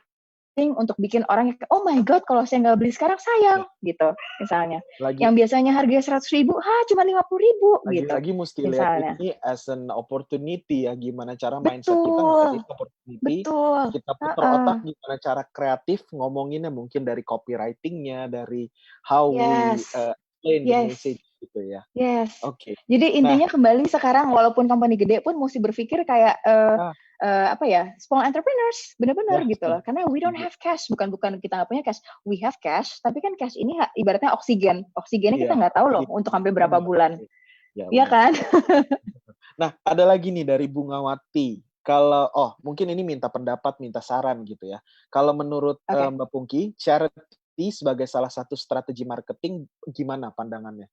Speaker 8: untuk bikin orang oh my god kalau saya nggak beli sekarang sayang gitu misalnya.
Speaker 6: lagi
Speaker 8: Yang biasanya harganya 100.000, cuma 50.000 gitu.
Speaker 6: lagi mesti lihat
Speaker 8: Misalnya.
Speaker 6: ini as an opportunity ya, gimana cara mindset kita ngeliatin opportunity,
Speaker 8: Betul.
Speaker 6: kita putar otak gimana cara kreatif ngomonginnya, mungkin dari copywriting-nya, dari how we
Speaker 8: Yes.
Speaker 6: explain the
Speaker 8: Yes.
Speaker 6: message gitu ya.
Speaker 8: Yes.
Speaker 6: Oke.
Speaker 8: Jadi intinya kembali sekarang walaupun company gede pun mesti berpikir kayak apa ya, small entrepreneurs, benar-benar gitu loh. Karena we don't have cash, bukan kita nggak punya cash, we have cash, tapi kan cash ini ibaratnya oksigen. Oksigennya kita nggak tahu loh untuk sampai berapa bulan. Iya kan?
Speaker 6: Nah, ada lagi nih dari Bungawati. Kalau mungkin ini minta pendapat, minta saran gitu ya. Kalau menurut Mbak Pungki, charity sebagai salah satu strategi marketing gimana pandangannya?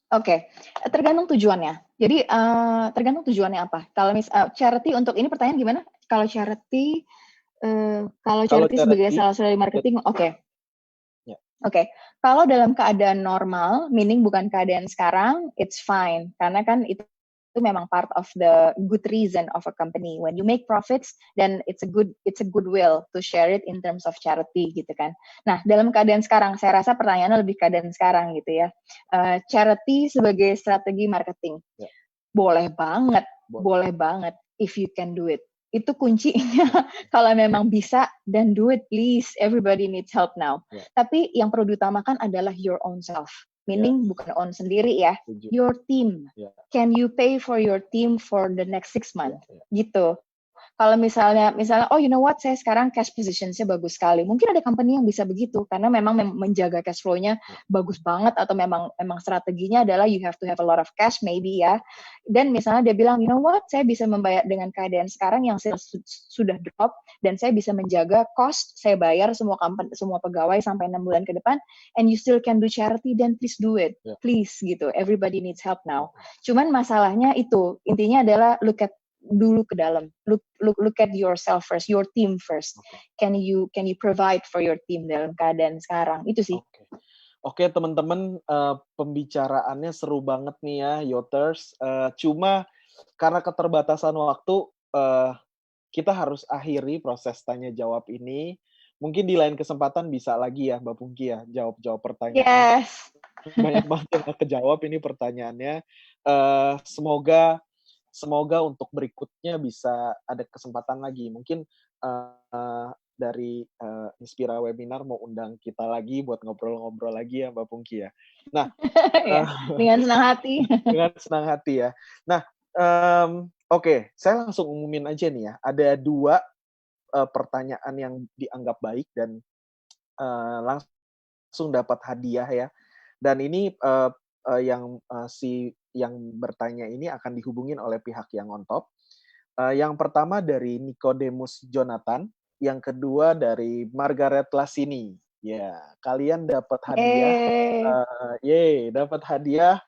Speaker 8: Oke, tergantung tujuannya. Jadi tergantung tujuannya apa. Kalau charity untuk ini pertanyaan gimana? Kalau charity sebagai salah satu marketing, oke. Oke, kalau dalam keadaan normal, meaning bukan keadaan sekarang, it's fine. Karena kan itu memang part of the good reason of a company. When you make profits, then it's a goodwill to share it in terms of charity gitu kan. Nah, dalam keadaan sekarang, saya rasa pertanyaannya lebih keadaan sekarang gitu ya. Charity sebagai strategi marketing. Boleh banget if you can do it. Itu kuncinya. Kalau memang bisa, then do it please. Everybody needs help now. Tapi yang perlu diutamakan adalah your own self. Meaning bukan own sendiri ya. Your team. Can you pay for your team for the next 6 months? Gitu. Kalau misalnya, oh you know what, saya sekarang cash position-nya bagus sekali. Mungkin ada company yang bisa begitu, karena memang menjaga cash flow-nya bagus banget, atau memang strateginya adalah you have to have a lot of cash, maybe ya. Dan misalnya dia bilang, you know what, saya bisa membayar dengan keadaan sekarang yang sudah drop, dan saya bisa menjaga cost, saya bayar semua pegawai sampai 6 bulan ke depan, and you still can do charity, then please do it. Please, gitu. Everybody needs help now. Cuman masalahnya itu, intinya adalah look ke dalam, look at yourself first, your team first. Can you provide for your team dalam keadaan sekarang? Itu sih.
Speaker 6: Oke, teman-teman, pembicaraannya seru banget nih ya, Yoters. Cuma karena keterbatasan waktu, kita harus akhiri proses tanya jawab ini. Mungkin di lain kesempatan bisa lagi ya, Mbak Pungki ya, jawab pertanyaan.
Speaker 8: Yes.
Speaker 6: Banyak banget yang kejawab ini pertanyaannya. Semoga untuk berikutnya bisa ada kesempatan lagi. Mungkin dari Inspira Webinar mau undang kita lagi buat ngobrol-ngobrol lagi ya, Mbak Pungki ya. Nah,
Speaker 8: dengan senang hati.
Speaker 6: Dengan senang hati ya. Nah, oke, saya langsung umumin aja nih ya. Ada 2 pertanyaan yang dianggap baik dan langsung dapat hadiah ya. Dan ini yang bertanya ini akan dihubungin oleh pihak yang on top. Yang pertama dari Nicodemus Jonathan, yang kedua dari Margaret Lasini. Ya, kalian dapat hadiah. Dapat hadiah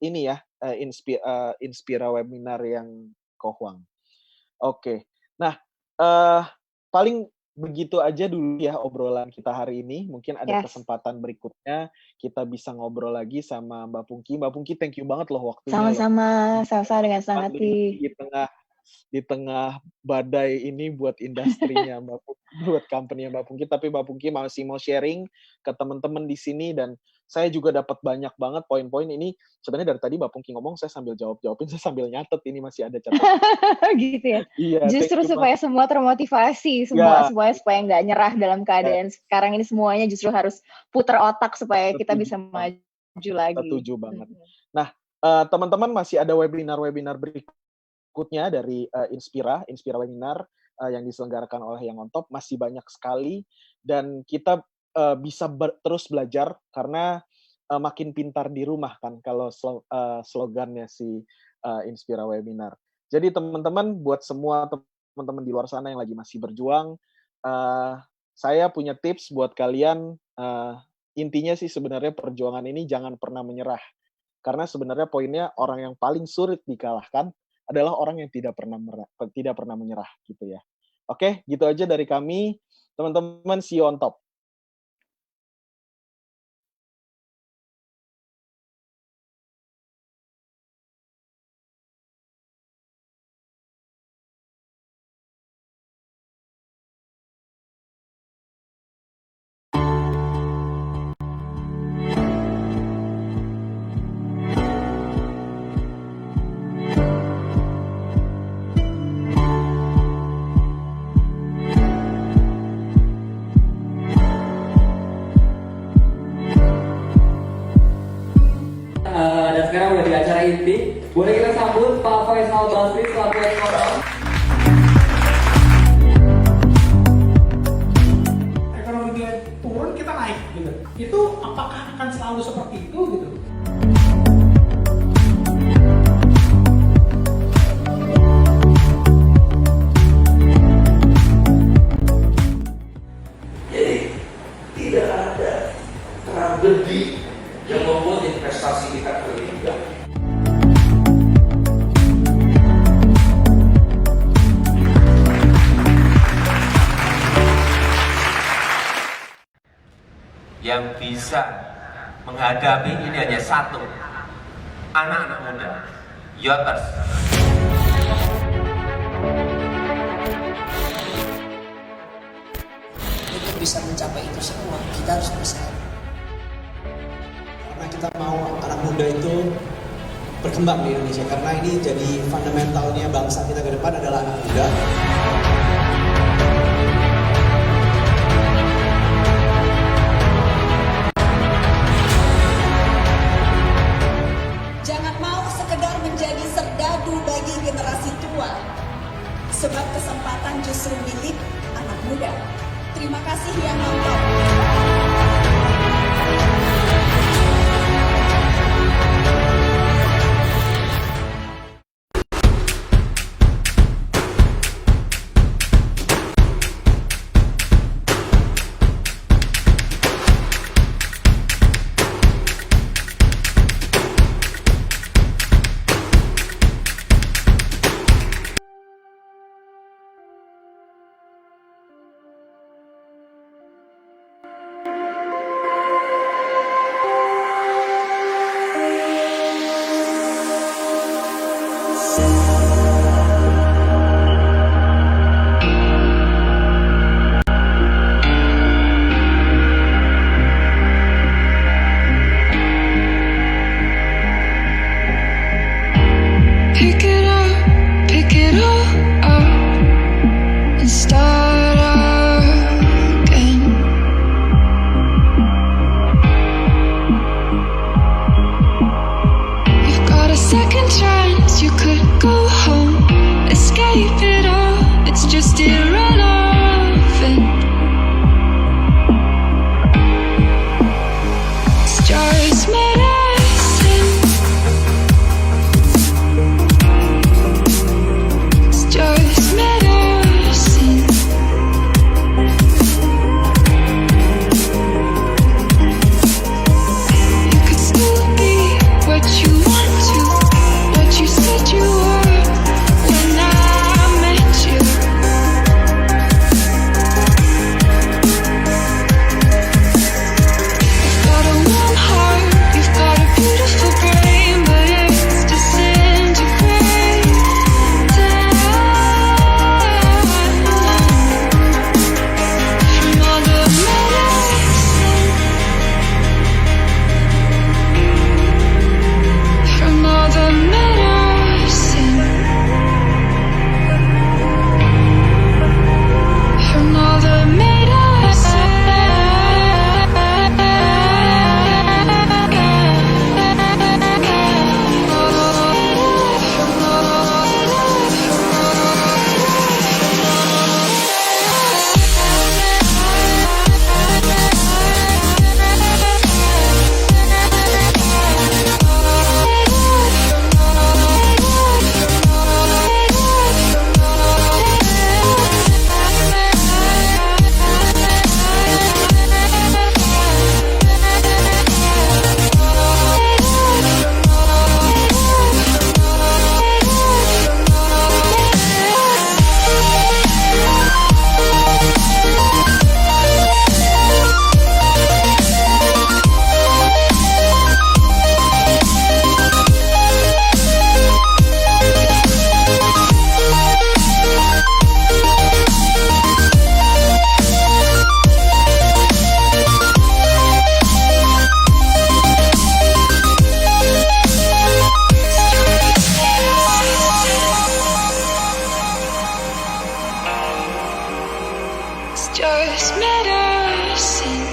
Speaker 6: ini ya, Inspira webinar yang Kohuang. Oke. Nah, paling begitu aja dulu ya obrolan kita hari ini. Mungkin ada kesempatan berikutnya kita bisa ngobrol lagi sama Mbak Pungki. Mbak Pungki, thank you banget loh waktunya.
Speaker 8: Sama-sama dengan senang hati.
Speaker 6: Di tengah badai ini buat industrinya Mbak Pungki, buat company Mbak Pungki. Tapi Mbak Pungki masih mau sharing ke teman-teman di sini, dan saya juga dapat banyak banget poin-poin ini. Sebenarnya dari tadi Mbak Pungki ngomong, saya sambil jawabin, saya sambil nyatet, ini masih ada catatan.
Speaker 8: Gitu ya.
Speaker 6: Iya,
Speaker 8: justru supaya semua termotivasi, semuanya supaya nggak nyerah dalam keadaan sekarang ini. Semuanya justru harus putar otak supaya kita bisa maju lagi.
Speaker 6: Setuju banget. Nah, teman-teman, masih ada webinar-webinar berikutnya dari Inspira Webinar yang diselenggarakan oleh yang on top, masih banyak sekali, dan kita bisa terus belajar karena makin pintar di rumah kan, kalau slogannya si Inspira Webinar. Jadi teman-teman, buat semua teman-teman di luar sana yang lagi masih berjuang, saya punya tips buat kalian. Intinya sih sebenarnya perjuangan ini jangan pernah menyerah, karena sebenarnya poinnya orang yang paling sulit dikalahkan adalah orang yang tidak pernah menyerah gitu ya. Oke, gitu aja dari kami, teman-teman. See you on top.
Speaker 1: Dan sekarang udah di acara inti, boleh kita sambut Pak Faisal Basri selaku ekonom.
Speaker 2: Ekonomi dia turun, kita naik gitu. Itu apakah akan selalu seperti itu gitu?
Speaker 3: Jadi tidak ada tragedi yang membuat investasi kita terlibat.
Speaker 4: Yang bisa menghadapi ini hanya satu, anak-anak muda, Yoters.
Speaker 5: Untuk bisa mencapai itu semua, kita harus bersatu.
Speaker 9: Karena kita mau anak muda itu berkembang di Indonesia, karena ini jadi fundamentalnya bangsa kita ke depan adalah anak muda.
Speaker 7: Jangan mau sekedar menjadi serdadu bagi generasi tua, sebab kesempatan justru milik anak muda. Terima kasih yang nonton.
Speaker 10: Just medicine.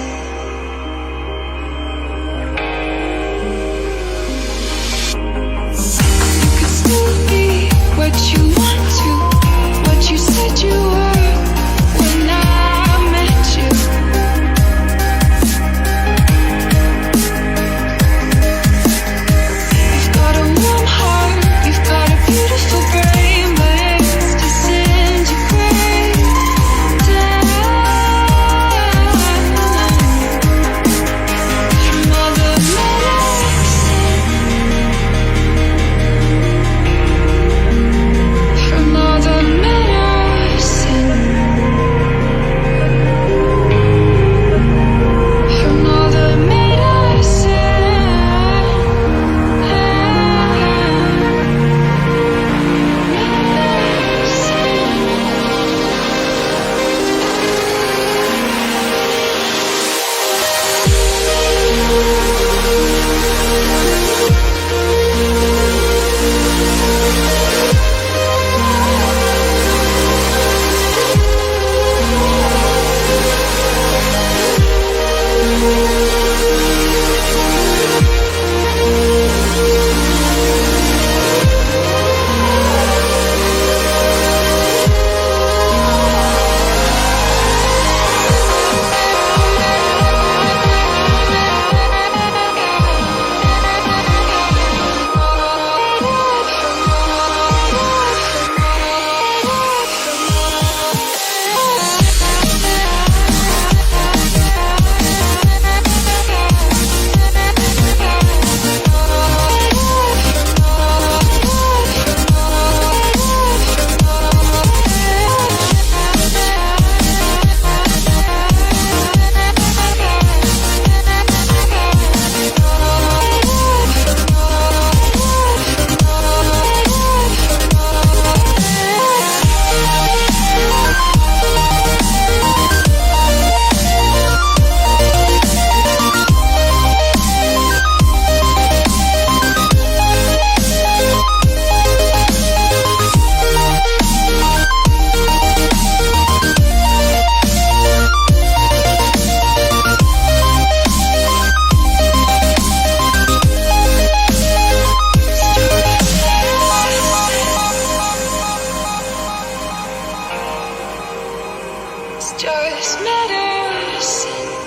Speaker 10: You could still be what you want to, what you said you were when I met you. You've got a warm heart, you've got a beautiful brain, but it's disintegrating. Just medicine.